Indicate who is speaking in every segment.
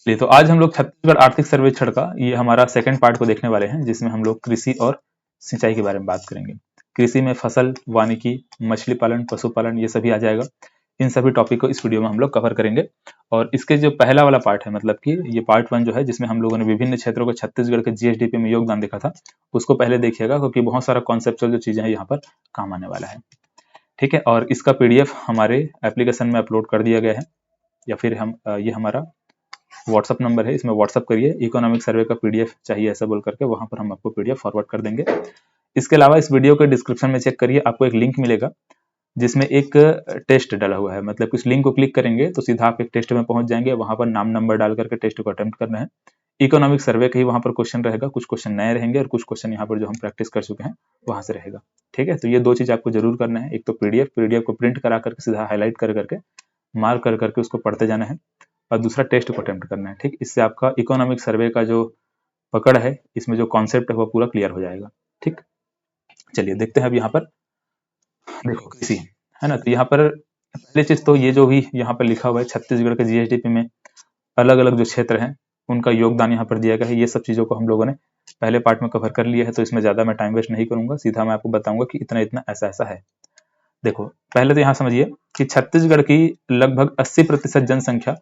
Speaker 1: चलिए, तो आज हम लोग छत्तीसगढ़ आर्थिक सर्वेक्षण का ये हमारा सेकंड पार्ट को देखने वाले हैं, जिसमें हम लोग कृषि और सिंचाई के बारे में बात करेंगे। कृषि में फसल, वानिकी, मछली पालन, पशुपालन, ये सभी आ जाएगा। इन सभी टॉपिक को इस वीडियो में हम लोग कवर करेंगे। और इसके जो पहला वाला पार्ट है, मतलब कि ये पार्ट 1 जो है, जिसमें हम लोगों ने विभिन्न क्षेत्रों को छत्तीसगढ़ के जीएसडीपी में योगदान देखा था, उसको पहले देखिएगा, क्योंकि बहुत सारा कॉन्सेप्चुअल जो चीजें हैं यहाँ पर काम आने वाला है। ठीक है, और इसका पीडीएफ हमारे एप्लीकेशन में अपलोड कर दिया गया है, या फिर हम ये हमारा व्हाट्सअप नंबर है, इसमें व्हाट्सअप करिए, इकोनॉमिक सर्वे का पीडीएफ चाहिए ऐसा बोल करके, वहां पर हम आपको पीडीएफ फॉरवर्ड कर देंगे। इसके अलावा इस वीडियो के डिस्क्रिप्शन में चेक करिए, आपको एक लिंक मिलेगा जिसमें एक टेस्ट डाला हुआ है। मतलब इस लिंक को क्लिक करेंगे तो सीधा आप एक टेस्ट में पहुंच जाएंगे, वहां पर नाम नंबर डाल करके टेस्ट को अटेम्प्ट करना है। इकोनॉमिक सर्वे का ही वहां पर क्वेश्चन रहेगा, कुछ क्वेश्चन नए रहेंगे और कुछ क्वेश्चन यहाँ पर जो हम प्रैक्टिस कर चुके हैं वहां से रहेगा। ठीक है, तो ये दो चीज आपको जरूर करना है, एक तो पीडीएफ को प्रिंट करा करके सीधा हाईलाइट कर करके मार्क कर करके उसको पढ़ते जाना है, और दूसरा टेस्ट को अटेम्प्ट करना है। ठीक, इससे आपका इकोनॉमिक सर्वे का जो पकड़ है, इसमें जो कॉन्सेप्ट है वो पूरा क्लियर हो जाएगा। ठीक, चलिए देखते हैं अब यहाँ पर। देखो कृषि है ना, तो यहाँ पर पहली चीज तो ये जो भी यहाँ पर लिखा हुआ है, छत्तीसगढ़ के जीएसडीपी में अलग अलग जो क्षेत्र हैं उनका योगदान यहाँ पर दिया गया है। ये सब चीजों को हम लोगों ने पहले पार्ट में कवर कर लिया है, तो इसमें ज्यादा मैं टाइम वेस्ट नहीं करूंगा, सीधा मैं आपको बताऊंगा कि इतना इतना ऐसा ऐसा है। देखो पहले तो यहाँ समझिए कि छत्तीसगढ़ की लगभग 80% जनसंख्या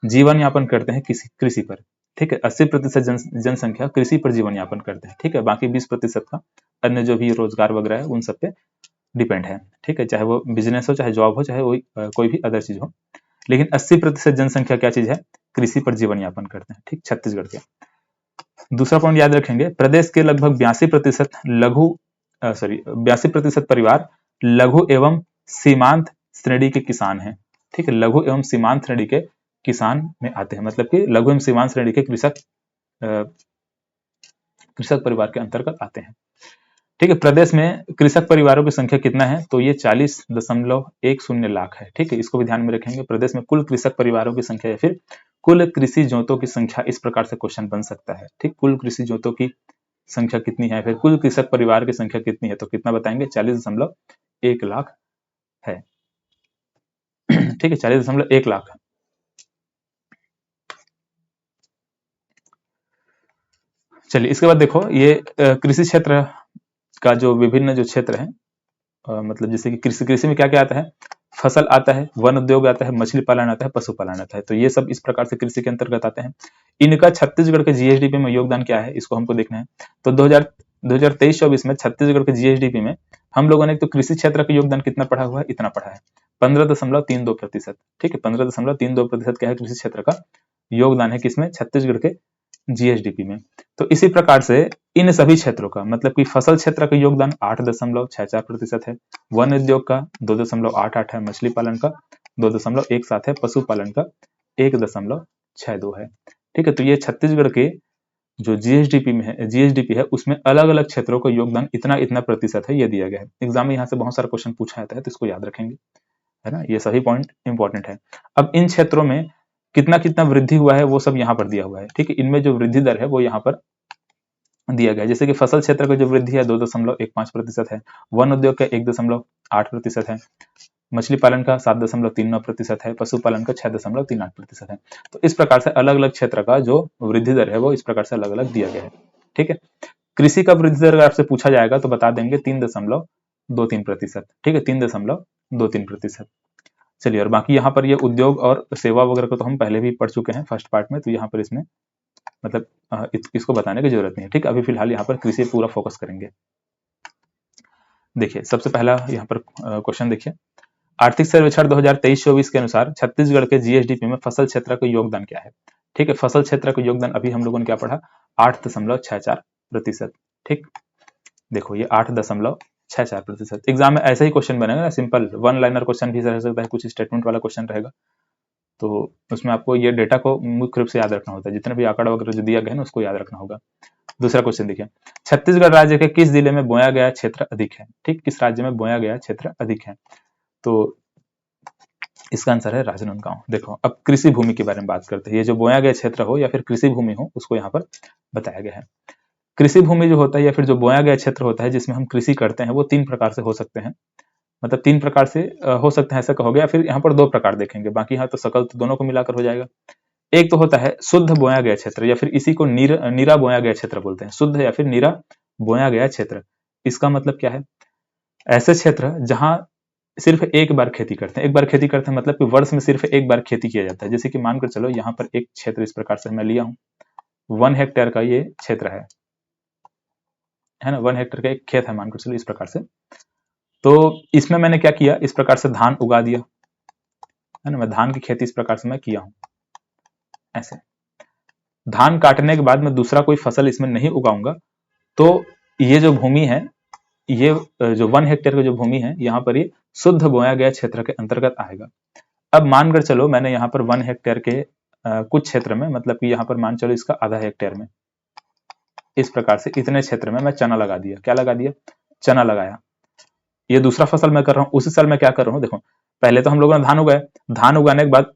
Speaker 1: जीवन यापन करते हैं कृषि पर। ठीक है, 80% जनसंख्या कृषि पर जीवन यापन करते हैं। ठीक है, बाकी 20% का अन्य जो भी रोजगार वगैरह है उन सब पे डिपेंड है। ठीक है, चाहे वो बिजनेस हो, चाहे जॉब हो, चाहे वो कोई भी अदर चीज हो, लेकिन 80% जनसंख्या क्या चीज है, कृषि पर जीवन यापन करते हैं। ठीक, छत्तीसगढ़ के। दूसरा पॉइंट याद रखेंगे, प्रदेश के लगभग 82% परिवार लघु एवं सीमांत श्रेणी के किसान हैं। ठीक है, लघु एवं सीमांत श्रेणी के किसान में आते हैं, मतलब कि लघु एवं सीमांत श्रेणी के कृषक परिवार के अंतर्गत आते हैं। ठीक है, प्रदेश में कृषक परिवारों की संख्या कितना है, तो ये 40.10 लाख है। ठीक है, इसको भी ध्यान में रखेंगे। प्रदेश में कुल कृषक परिवारों की संख्या या फिर कुल कृषि जोतों की संख्या, इस प्रकार से क्वेश्चन बन सकता है। ठीक, कुल कृषि जोतों की संख्या कितनी है, फिर कुल कृषक परिवार की संख्या कितनी है, तो कितना बताएंगे, 40.1 लाख है। ठीक है, 40.1 लाख। चलिए इसके बाद देखो, ये कृषि क्षेत्र का जो विभिन्न जो क्षेत्र है, मतलब जैसे कि कृषि में क्या क्या आता है, फसल आता है, वन उद्योग आता है, मछली पालन आता है, पशुपालन आता है, तो ये सब इस प्रकार से कृषि के अंतर्गत आते हैं। इनका छत्तीसगढ़ के जीएसडीपी में योगदान क्या है, इसको हमको देखना है। तो 2023-24 में छत्तीसगढ़ के जीएसडीपी में हम लोगों ने तो कृषि क्षेत्र का योगदान कितना पढ़ा हुआ है, इतना पढ़ा है, 15.32%। ठीक है, 15.32% क्या है, कृषि क्षेत्र का योगदान है किसमें, छत्तीसगढ़ के जीएसडीपी में। तो इसी प्रकार से इन सभी क्षेत्रों का, मतलब कि फसल क्षेत्र का योगदान 8.64% है, वन उद्योग का 2.88 है, मछली पालन का 2.17 है, पशुपालन का 1.62 है। ठीक है, तो ये छत्तीसगढ़ के जो जीएसडीपी है उसमें अलग अलग क्षेत्रों का योगदान इतना इतना प्रतिशत है, ये दिया गया है। एग्जाम में यहाँ से बहुत सारा क्वेश्चन पूछा जाता है, तो इसको याद रखेंगे, है ना, ये सभी पॉइंट इंपॉर्टेंट है। अब इन क्षेत्रों में कितना कितना वृद्धि हुआ है वो सब यहाँ पर दिया हुआ है। ठीक है, इनमें जो वृद्धि दर है वो यहाँ पर दिया गया है। जैसे कि फसल क्षेत्र का जो वृद्धि है 2.15% है, वन उद्योग का 1.8% है, मछली पालन का 7.39% है, पशुपालन का 6.38% है। तो इस प्रकार से अलग अलग क्षेत्र का जो वृद्धि दर है वो इस प्रकार से अलग अलग दिया गया है। ठीक है, कृषि का वृद्धि दर आपसे पूछा जाएगा तो बता देंगे 3.23%। ठीक है, 3.23%। चलिए, और बाकी यहाँ पर ये उद्योग और सेवा वगैरह को तो हम पहले भी पढ़ चुके हैं फर्स्ट पार्ट में, तो यहाँ पर इसमें मतलब इसको बताने की जरूरत नहीं है। ठीक, अभी फिलहाल यहाँ पर कृषि पूरा फोकस करेंगे। देखिए सबसे पहला यहाँ पर क्वेश्चन देखिए, आर्थिक सर्वेक्षण 2023-24 के अनुसार छत्तीसगढ़ के जीएसडीपी में फसल क्षेत्र का योगदान क्या है। ठीक है, फसल क्षेत्र का योगदान अभी हम लोगों ने क्या पढ़ा, 8.64%। ठीक, देखो ये 8.64%। एग्जाम में ऐसा ही क्वेश्चन बनेगा ना, सिंपल वन लाइनर क्वेश्चन भी रह सकता है, कुछ स्टेटमेंट वाला क्वेश्चन रहेगा, तो उसमें आपको ये डेटा को मुख्य रूप से याद रखना होता है, जितने भी आंकड़ा वगैरह जो दिया गया है ना उसको याद रखना होगा। दूसरा क्वेश्चन देखिए, छत्तीसगढ़ राज्य के किस जिले में बोया गया क्षेत्र अधिक है। ठीक, किस राज्य में बोया गया क्षेत्र अधिक है, तो इसका आंसर है राजनांदगांव। देखो अब कृषि भूमि के बारे में बात करते हैं, ये जो बोया गया क्षेत्र हो या फिर कृषि भूमि हो उसको यहाँ पर बताया गया है। कृषि भूमि जो होता है या फिर जो बोया गया क्षेत्र होता है जिसमें हम कृषि करते हैं, वो 3 प्रकार से हो सकते हैं, मतलब 3 प्रकार से हो सकते हैं ऐसा कहोगे, या फिर यहाँ पर 2 प्रकार देखेंगे, बाकी यहाँ तो सकल तो दोनों को मिलाकर हो जाएगा। एक तो होता है शुद्ध बोया गया क्षेत्र, या फिर इसी को नीरा बोया गया क्षेत्र बोलते हैं। शुद्ध या फिर नीरा बोया गया क्षेत्र, इसका मतलब क्या है? ऐसे क्षेत्र जहां सिर्फ एक बार खेती करते हैं। एक बार खेती करते हैं मतलब कि वर्ष में सिर्फ एक बार खेती किया जाता है। जैसे कि मानकर चलो यहाँ पर एक क्षेत्र इस प्रकार से मैं लिया हूँ, 1 हेक्टेयर का ये क्षेत्र है ना, 1 हेक्टेयर का एक खेत है मानकर चलो इस प्रकार से। तो इसमें मैंने क्या किया, इस प्रकार से धान उगा दिया, है ना, मैं धान की खेती इस प्रकार से मैं किया हूं। ऐसे धान काटने के बाद मैं दूसरा कोई फसल इसमें नहीं उगाऊंगा, तो ये जो भूमि है, ये जो 1 हेक्टेयर की जो भूमि है, यहाँ पर ये शुद्ध बोया गया क्षेत्र के अंतर्गत आएगा। अब मानकर चलो मैंने यहाँ पर 1 हेक्टेयर के कुछ क्षेत्र में, मतलब कि यहाँ पर मान चलो इसका आधा हेक्टेयर में, इस प्रकार से इतने क्षेत्र में मैं चना लगा दिया। क्या लगा दिया? चना लगाया। ये दूसरा फसल मैं कर रहा हूँ। उसी साल मैं क्या कर रहा हूँ, देखो पहले तो हम लोगों ने धान उगाया, धान उगाने के बाद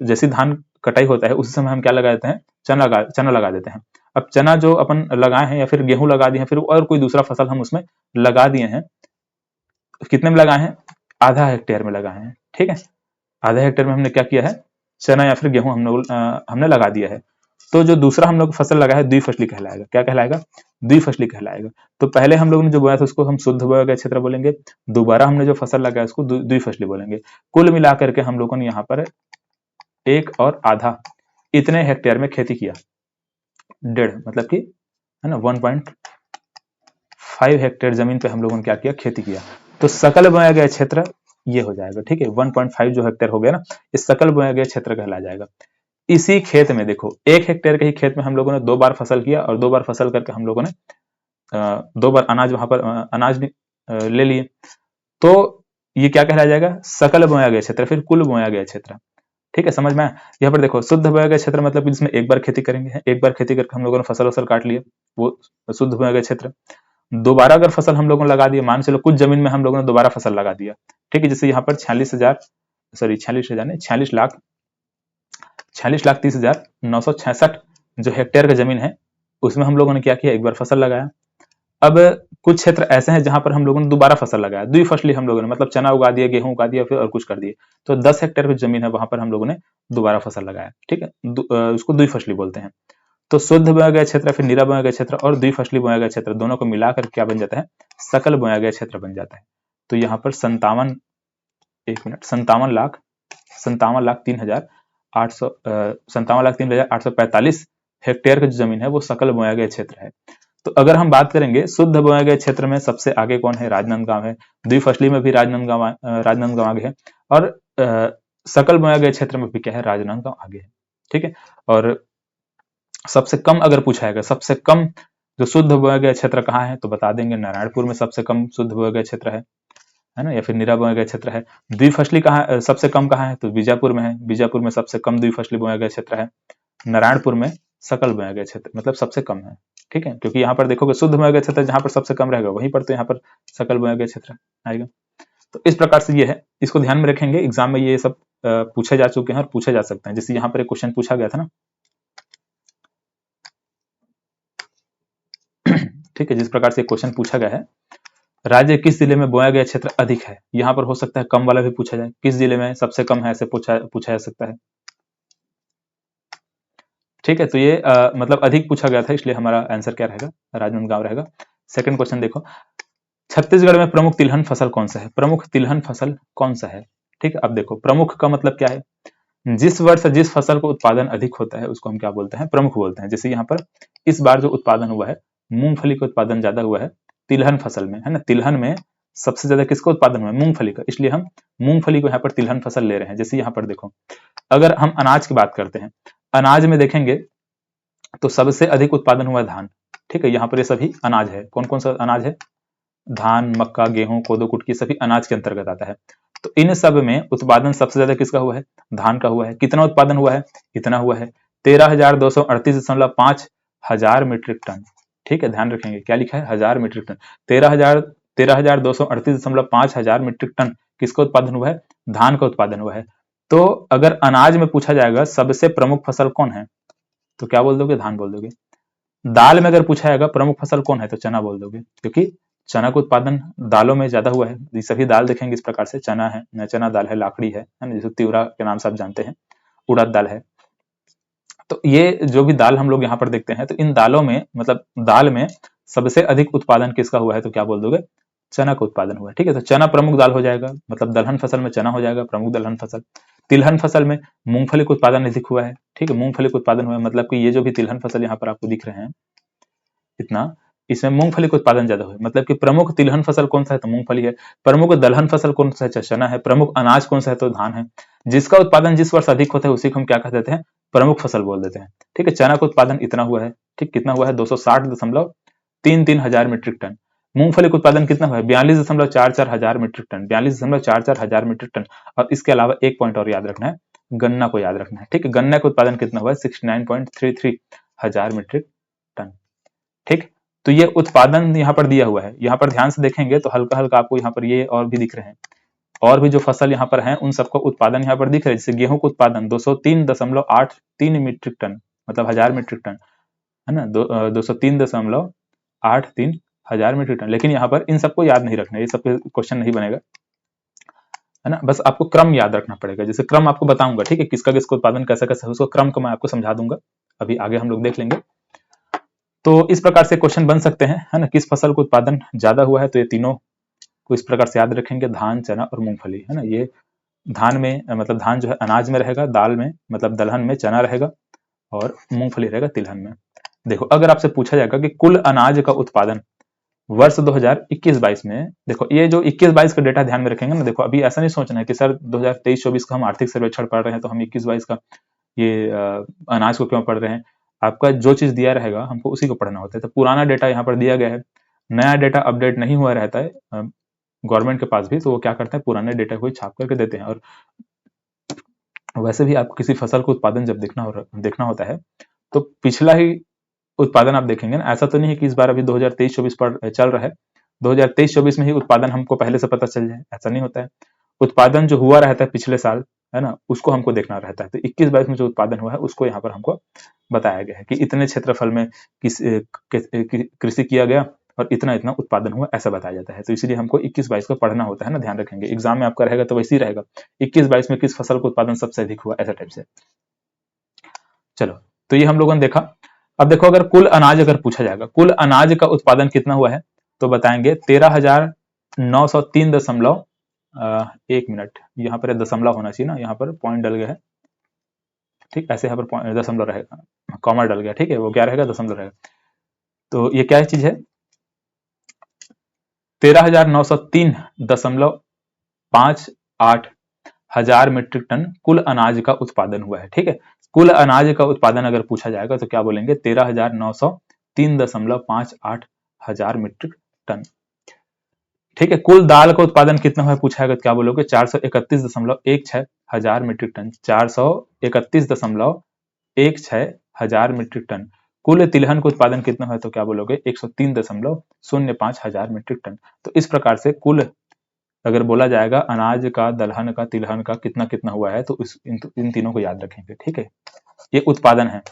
Speaker 1: जैसे धान कटाई होता है उसी समय हम क्या लगा देते हैं, चना लगा देते हैं। अब चना जो अपन लगाए हैं या फिर गेहूं लगा दिए हैं, फिर और कोई दूसरा फसल हम उसमें लगा दिए हैं। कितने में लगाए हैं? आधा हेक्टेयर में लगाए हैं। ठीक है, आधा हेक्टेयर में हमने क्या किया है, चना या फिर गेहूं हमने लगा दिया है। तो जो दूसरा हम लोग फसल लगा है द्विफसली कहलाएगा। क्या कहलाएगा? द्विफसली कहलाएगा। तो पहले हम लोगों ने जो बोया था उसको हम शुद्ध बोया गया क्षेत्र बोलेंगे, दोबारा हमने जो फसल लगाया उसको द्विफसली बोलेंगे। कुल मिलाकर के हम लोगों ने यहाँ पर 1 और आधा इतने हेक्टेयर में खेती किया, 1.5 मतलब कि है ना 1.5 हेक्टेयर जमीन पे हम लोगों ने क्या किया, खेती किया। तो सकल बोया गया क्षेत्र ये हो जाएगा। ठीक है, 1.5 जो हेक्टेयर हो गया ना, इस सकल बोया गया क्षेत्र कहला जाएगा। इसी खेत में देखो 1 हेक्टेयर के ही खेत में हम लोगों ने 2 बार फसल किया, और 2 बार फसल करके हम लोगों ने 2 बार अनाज वहां पर अनाज ले लिए। तो ये क्या कहलाया जाएगा? सकल बोया गया क्षेत्र, फिर कुल बोया गया क्षेत्र। ठीक है, समझ में आया? यहाँ पर देखो शुद्ध बोया गया क्षेत्र मतलब जिसमें एक बार खेती करेंगे, एक बार खेती करके हम लोगों ने फसल काट लिया, वो शुद्ध बोया गया क्षेत्र। दोबारा अगर फसल हम लोगों ने लगा दिया, मान चलो कुछ जमीन में हम लोगों ने दोबारा फसल लगा दिया। ठीक है, जैसे यहाँ पर 46,30,966 जो हेक्टेयर का जमीन है उसमें हम लोगों ने क्या किया, एक बार फसल लगाया। अब कुछ क्षेत्र ऐसे हैं जहां पर हम लोगों ने दोबारा फसल लगाया, द्विफसली हम लोगों ने, मतलब चना उगा दिया, गेहूं उगा दिया, फिर और कुछ कर दिए। तो 10 हेक्टेयर की जमीन है, वहां पर हम लोगों ने दोबारा फसल लगाया। ठीक है, उसको द्विफसली बोलते हैं। तो शुद्ध बोया गया क्षेत्र, फिर निरा बोया गया क्षेत्र और द्विफसली बोया गया क्षेत्र, दोनों को मिलाकर क्या बन जाता है, सकल बोया गया क्षेत्र बन जाता है। तो यहाँ पर 57,3,845 हेक्टेयर की जो जमीन है वो सकल बोया गया क्षेत्र है। तो अगर हम बात करेंगे शुद्ध बोया गया क्षेत्र में सबसे आगे कौन है, राजनांदगांव है। द्विफसली में भी राजनांदगांव आगे है, और सकल बोया गया क्षेत्र में भी क्या है, राजनांदगांव आगे है। ठीक है, और सबसे कम अगर पूछा जाएगा, सबसे कम जो शुद्ध बोया गया क्षेत्र कहाँ है, तो बता देंगे नारायणपुर में सबसे कम शुद्ध बोया गया क्षेत्र है ना, या फिर निरा बोया गया क्षेत्र है। द्विफसली कहाँ सबसे कम कहाँ है, तो बीजापुर में है। बीजापुर में सबसे कम द्विफसली बोया गया क्षेत्र है। नारायणपुर में सकल बोया गया क्षेत्र मतलब सबसे कम है। ठीक है, क्योंकि यहाँ पर देखोगे शुद्ध बोया गया क्षेत्र जहां पर सबसे कम रहेगा वहीं पर तो यहाँ पर सकल बोया गया क्षेत्र आएगा। तो इस प्रकार से ये है, इसको ध्यान में रखेंगे, एग्जाम में ये सब पूछे जा चुके हैं और पूछे जा सकते हैं। जैसे यहाँ पर एक क्वेश्चन पूछा गया था ना, ठीक है, जिस प्रकार से क्वेश्चन पूछा गया है, राज्य किस जिले में बोया गया क्षेत्र अधिक है। यहाँ पर हो सकता है कम वाला भी पूछा जाए, किस जिले में सबसे कम है, ऐसे पूछा जा सकता है। ठीक है, तो ये मतलब अधिक पूछा गया था, इसलिए हमारा आंसर क्या रहेगा, राजनांदगांव रहेगा। सेकंड क्वेश्चन देखो, छत्तीसगढ़ में प्रमुख तिलहन फसल कौन सा है। प्रमुख तिलहन फसल कौन सा है। ठीक है, अब देखो प्रमुख का मतलब क्या है, जिस वर्ष जिस फसल को उत्पादन अधिक होता है उसको हम क्या बोलते हैं, प्रमुख बोलते हैं। जैसे यहाँ पर इस बार जो उत्पादन हुआ है, मूंगफली का उत्पादन ज्यादा हुआ है तिलहन फसल में, है ना। तिलहन में सबसे ज्यादा किसका उत्पादन हुआ है, मूंगफली का, इसलिए हम मूंगफली को यहाँ पर तिलहन फसल ले रहे हैं। जैसे यहाँ पर देखो, अगर हम अनाज की बात करते हैं, अनाज में देखेंगे तो सबसे अधिक उत्पादन हुआ है धान। ठीक है, यहाँ पर ये सभी अनाज है। कौन कौन सा अनाज है, धान, मक्का, गेहूं, कोदो, कुटकी, सभी अनाज के अंतर्गत आता है। तो इन सब में उत्पादन सबसे ज्यादा किसका हुआ है, धान का हुआ है। कितना उत्पादन हुआ है, कितना हुआ है, 13,238.5 हजार मीट्रिक टन। ठीक है, ध्यान रखेंगे क्या लिखा है, 1000 मीट्रिक टन। 13,238.5 हजार मीट्रिक टन किसका उत्पादन हुआ है, धान का उत्पादन हुआ है। तो अगर अनाज में पूछा जाएगा सबसे प्रमुख फसल कौन है, तो क्या बोल दोगे, धान बोल दोगे। दाल में अगर पूछा जाएगा प्रमुख फसल कौन है, तो चना बोल दोगे, क्योंकि चना का उत्पादन दालों में ज्यादा हुआ है। ये सभी दाल देखेंगे इस प्रकार से, चना है, चना दाल है, लाखड़ी है ना, जिसे तिवरा के नाम से आप जानते हैं, उड़द दाल है। तो ये जो भी दाल हम लोग यहाँ पर देखते हैं, तो इन दालों में मतलब दाल में सबसे अधिक उत्पादन किसका हुआ है, तो क्या बोल दोगे, चना का उत्पादन हुआ है। ठीक है, तो चना प्रमुख दाल हो जाएगा, मतलब दलहन फसल में चना हो जाएगा प्रमुख दलहन फसल। तिलहन फसल में मूंगफली का उत्पादन अधिक हुआ है। ठीक है, मूंगफली का उत्पादन हुआ है, मतलब कि ये जो भी तिलहन फसल यहाँ पर आपको दिख रहे हैं इतना, इसमें मूंगफली का उत्पादन ज्यादा हुआ है। मतलब कि प्रमुख तिलहन फसल कौन सा है, तो मूंगफली है। प्रमुख दलहन फसल कौन सा है, चना है। प्रमुख अनाज कौन सा है, तो धान है। जिसका उत्पादन जिस वर्ष अधिक होता है उसी को हम क्या कह देते हैं, प्रमुख फसल बोल देते हैं। ठीक है, चना का उत्पादन इतना हुआ है। ठीक, कितना हुआ है, 260.33 हजार मीट्रिक टन। मूंगफली का उत्पादन कितना हुआ है, 42.44 हजार मीट्रिक टन, 42.44 हजार मीट्रिक टन। और इसके अलावा एक पॉइंट और याद रखना है, गन्ना को याद रखना है। ठीक है, गन्ना का उत्पादन कितना हुआ है, 69.33 हजार मीट्रिक टन। ठीक, तो ये उत्पादन यहाँ पर दिया हुआ है। यहाँ पर ध्यान से देखेंगे तो हल्का हल्का आपको यहाँ पर ये और भी दिख रहे हैं, और भी जो फसल यहाँ पर है उन सबका उत्पादन यहाँ पर दिख रहा है। जैसे गेहूं का उत्पादन 203.83 मीट्रिक टन, मतलब हजार मीट्रिक टन, है ना, 203.83 हजार मीट्रिक टन। लेकिन यहाँ पर इन सबको याद नहीं रखना, ये सब क्वेश्चन नहीं बनेगा, है ना, बस आपको क्रम याद रखना पड़ेगा। जैसे क्रम आपको बताऊंगा, ठीक है, किसका किसका उत्पादन कैसे कैसे, उसको क्रम को मैं आपको समझा दूंगा, अभी आगे हम लोग देख लेंगे। तो इस प्रकार से क्वेश्चन बन सकते हैं, है ना, किस फसल का उत्पादन ज्यादा हुआ है, तो ये तीनों को इस प्रकार से याद रखेंगे, धान, चना और मूंगफली, है ना। ये धान में मतलब धान जो है अनाज में रहेगा, दाल में मतलब दलहन में चना रहेगा, और मूंगफली रहेगा तिलहन में। देखो, अगर आपसे पूछा जाएगा कि कुल अनाज का उत्पादन वर्ष 2021-22 में, देखो ये जो 21-22 का डेटा ध्यान में रखेंगे ना, देखो अभी ऐसा नहीं सोचना है कि सर 2023-24 का हम आर्थिक सर्वेक्षण पढ़ रहे हैं तो हम 21-22 का ये अनाज को क्यों पढ़ रहे हैं। आपका जो चीज दिया रहेगा हमको उसी को पढ़ना होता है। तो पुराना डेटा यहाँ पर दिया गया है, नया डेटा अपडेट नहीं हुआ रहता है गवर्नमेंट के पास भी, तो वो क्या करते हैं, पुराने डेटा को छाप करके देते हैं। और वैसे भी आपको किसी फसल का उत्पादन जब देखना होता है तो पिछला ही उत्पादन आप देखेंगे ना। ऐसा तो नहीं है कि इस बार अभी 2023-24 पर चल रहा है, 2023-24 में ही उत्पादन हमको पहले से पता चल जाए, ऐसा नहीं होता है। उत्पादन जो हुआ रहता है पिछले साल, है ना, उसको हमको देखना रहता है। तो 21-22 में जो उत्पादन हुआ है उसको यहाँ पर हमको बताया गया है कि इतने क्षेत्रफल में कृषि किया गया और इतना इतना उत्पादन हुआ, ऐसा बताया जाता है। तो इसीलिए हमको 21-22 को पढ़ना होता है ना, ध्यान रखेंगे। एग्जाम में आपका रहेगा तो वैसे ही रहेगा, 21-22 में किस फसल का उत्पादन सबसे अधिक हुआ, ऐसा टाइप से। चलो, तो ये हम लोगों ने देखा। अब देखो, अगर कुल अनाज अगर पूछा जाएगा, कुल अनाज का उत्पादन कितना हुआ है, तो बताएंगे 13,903 एक मिनट, यहाँ पर दशमलव होना चाहिए ना, यहाँ पर पॉइंट डल गया है। ठीक, ऐसे यहाँ पर दशमलव रहेगा, कॉमा डल गया, ठीक है, वो क्या रहेगा, दशमलव रहेगा। तो ये क्या चीज है, 13,903.58 हजार मीट्रिक टन कुल अनाज का उत्पादन हुआ है। ठीक है, कुल अनाज का उत्पादन अगर पूछा जाएगा तो क्या बोलेंगे, 13,903.58 हजार मीट्रिक टन। ठीक है, कुल दाल का उत्पादन कितना हुआ पूछा है, तो क्या बोलोगे, 431.16 हजार मीट्रिक टन, 431.16 हजार मीट्रिक टन। कुल तिलहन का उत्पादन कितना है, तो क्या बोलोगे, 103.05 हजार मीट्रिक टन। तो इस प्रकार से कुल अगर बोला जाएगा अनाज का, दलहन का, तिलहन का कितना कितना हुआ है, तो इन तीनों को याद रखेंगे। ठीक है, ये उत्पादन है।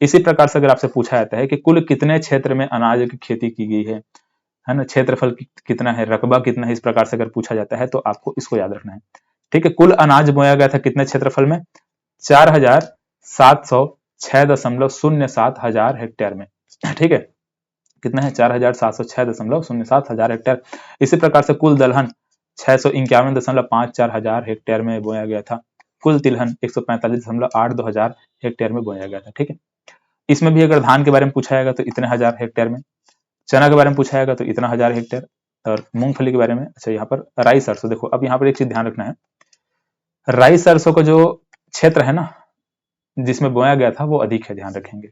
Speaker 1: इसी प्रकार से अगर आपसे पूछा जाता है कि कुल कितने क्षेत्र में अनाज की खेती की गई है ना, क्षेत्रफल कितना है, रकबा कितना है, इस प्रकार से अगर पूछा जाता है तो आपको इसको याद रखना है। ठीक है, कुल अनाज बोया गया था कितने क्षेत्रफल में, 4,706.07 हजार हेक्टेयर में। ठीक है, कितना है, 4,706.07 हजार हेक्टेयर। इसी प्रकार से कुल दलहन 651.54 हजार हेक्टेयर में बोया गया था। कुल तिलहन 145.82 हजार हेक्टेयर में बोया गया था। ठीक है, इसमें भी अगर धान के बारे में पूछा जाएगा तो इतने हजार हेक्टेयर में, चना के बारे में पूछा जाएगा तो इतना हजार हेक्टेयर, और मूंगफली के बारे में, अच्छा यहाँ पर राई सरसों, देखो अब यहाँ पर एक चीज ध्यान रखना है, राई सरसों का जो क्षेत्र है ना जिसमें बोया गया था वो अधिक है, ध्यान रखेंगे।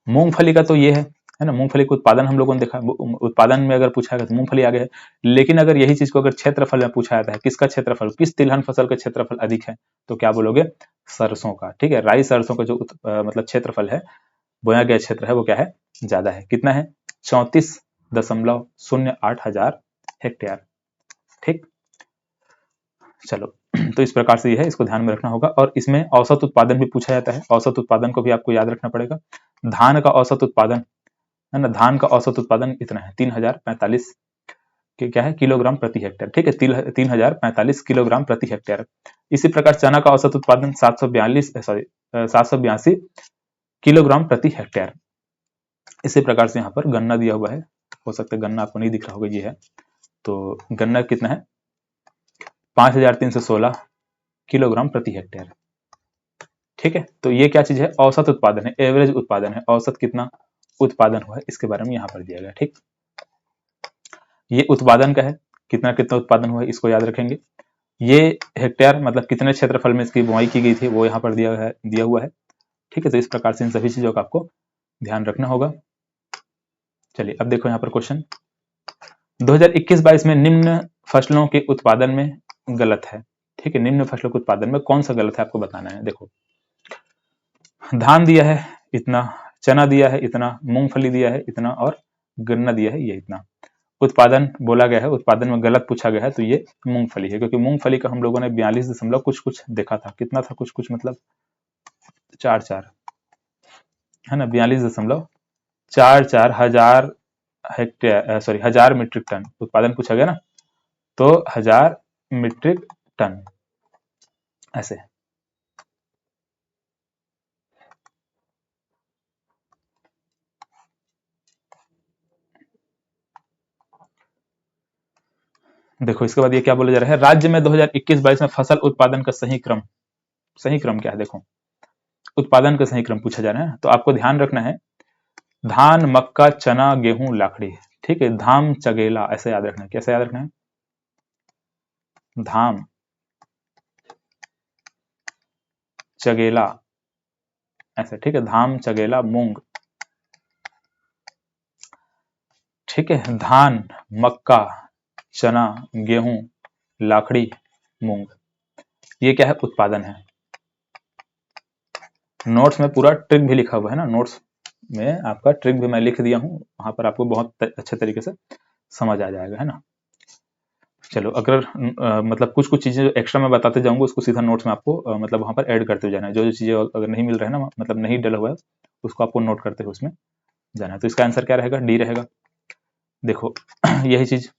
Speaker 1: मूंगफली का तो ये है ना, मूंगफली का उत्पादन हम लोगों ने देखा, उत्पादन में अगर पूछा गया तो मूंगफली आगे है। लेकिन अगर यही चीज को अगर क्षेत्रफल में पूछा जाता है, किसका क्षेत्रफल, किस तिलहन फसल का क्षेत्रफल अधिक है, तो क्या बोलोगे, सरसों का। ठीक है, राई सरसों का जो मतलब क्षेत्रफल है, बोया गया क्षेत्र है, वो क्या है, ज्यादा है। कितना है, 34.08 हजार हेक्टेयर। ठीक, चलो, तो इस प्रकार से ये है, इसको ध्यान में रखना होगा। और इसमें औसत उत्पादन भी पूछा जाता है, औसत उत्पादन को भी आपको याद रखना पड़ेगा। धान का औसत उत्पादन, है ना, धान का औसत उत्पादन इतना है 3,045 क्या है, किलोग्राम प्रति हेक्टेयर। ठीक है, 3045 किलोग्राम प्रति हेक्टेयर। इसी प्रकार चना का औसत उत्पादन 782 किलोग्राम प्रति हेक्टेयर। इसी प्रकार से यहाँ पर गन्ना दिया हुआ है, हो सकता है गन्ना आपको नहीं दिख रहा होगा, ये है। तो गन्ना कितना है, 5316 किलोग्राम प्रति हेक्टेयर। ठीक है, तो ये क्या चीज है, औसत उत्पादन है, एवरेज उत्पादन है, औसत कितना उत्पादन हुआ है इसके बारे में यहाँ पर दिया गया। ठीक, ये उत्पादन का है, कितना कितना उत्पादन हुआ है इसको याद रखेंगे। ये हेक्टेयर मतलब कितने क्षेत्रफल में इसकी बुआई की गई थी वो यहाँ पर दिया हुआ है। ठीक है, तो इस प्रकार से इन सभी चीजों का आपको ध्यान रखना होगा। चलिए अब देखो यहाँ पर क्वेश्चन, 2021-22 में निम्न फसलों के उत्पादन में गलत है। ठीक है, निम्न फसलों के उत्पादन में कौन सा गलत है आपको बताना है। देखो, धान दिया है इतना, चना दिया है इतना, मूंगफली दिया है इतना और गन्ना दिया है ये इतना। उत्पादन बोला गया है, उत्पादन में गलत पूछा गया है, तो ये मूंगफली है, क्योंकि मूंगफली का हम लोगों ने 42 दशमलव कुछ देखा था। कितना था, कुछ मतलब 4 है ना, 42.44 हजार हेक्टेयर, सॉरी 1000 मीट्रिक टन उत्पादन पूछा गया ना, तो 1000 मीट्रिक टन ऐसे। देखो इसके बाद ये क्या बोला जा रहा है, राज्य में 2021-22 में फसल उत्पादन का सही क्रम क्या है। देखो, उत्पादन का सही क्रम पूछा जा रहा है, तो आपको ध्यान रखना है, धान, मक्का, चना, गेहूं, लाखड़ी। ठीक है, धाम चगेला ऐसे याद रखना है। कैसे याद रखना है, धाम चगेला ऐसे। ठीक है, धाम चगेला मूंग। ठीक है, धान, मक्का, चना, गेहूं, लाखड़ी, मूंग, ये क्या है, उत्पादन है। नोट्स में पूरा ट्रिक भी लिखा हुआ है ना, नोट्स में आपका ट्रिक भी मैं लिख दिया हूं, वहां पर आपको बहुत अच्छे तरीके से समझ आ जाएगा, है ना। चलो, अगर मतलब कुछ चीजें जो एक्स्ट्रा मैं बताते जाऊंगा उसको सीधा नोट्स में आपको मतलब वहां पर ऐड करते जाना है। जो चीजें अगर नहीं मिल रहा है ना, मतलब नहीं डला हुआ है, उसको आपको नोट करते हुए उसमें जाना है। तो इसका आंसर क्या रहेगा, डी रहेगा। देखो यही चीज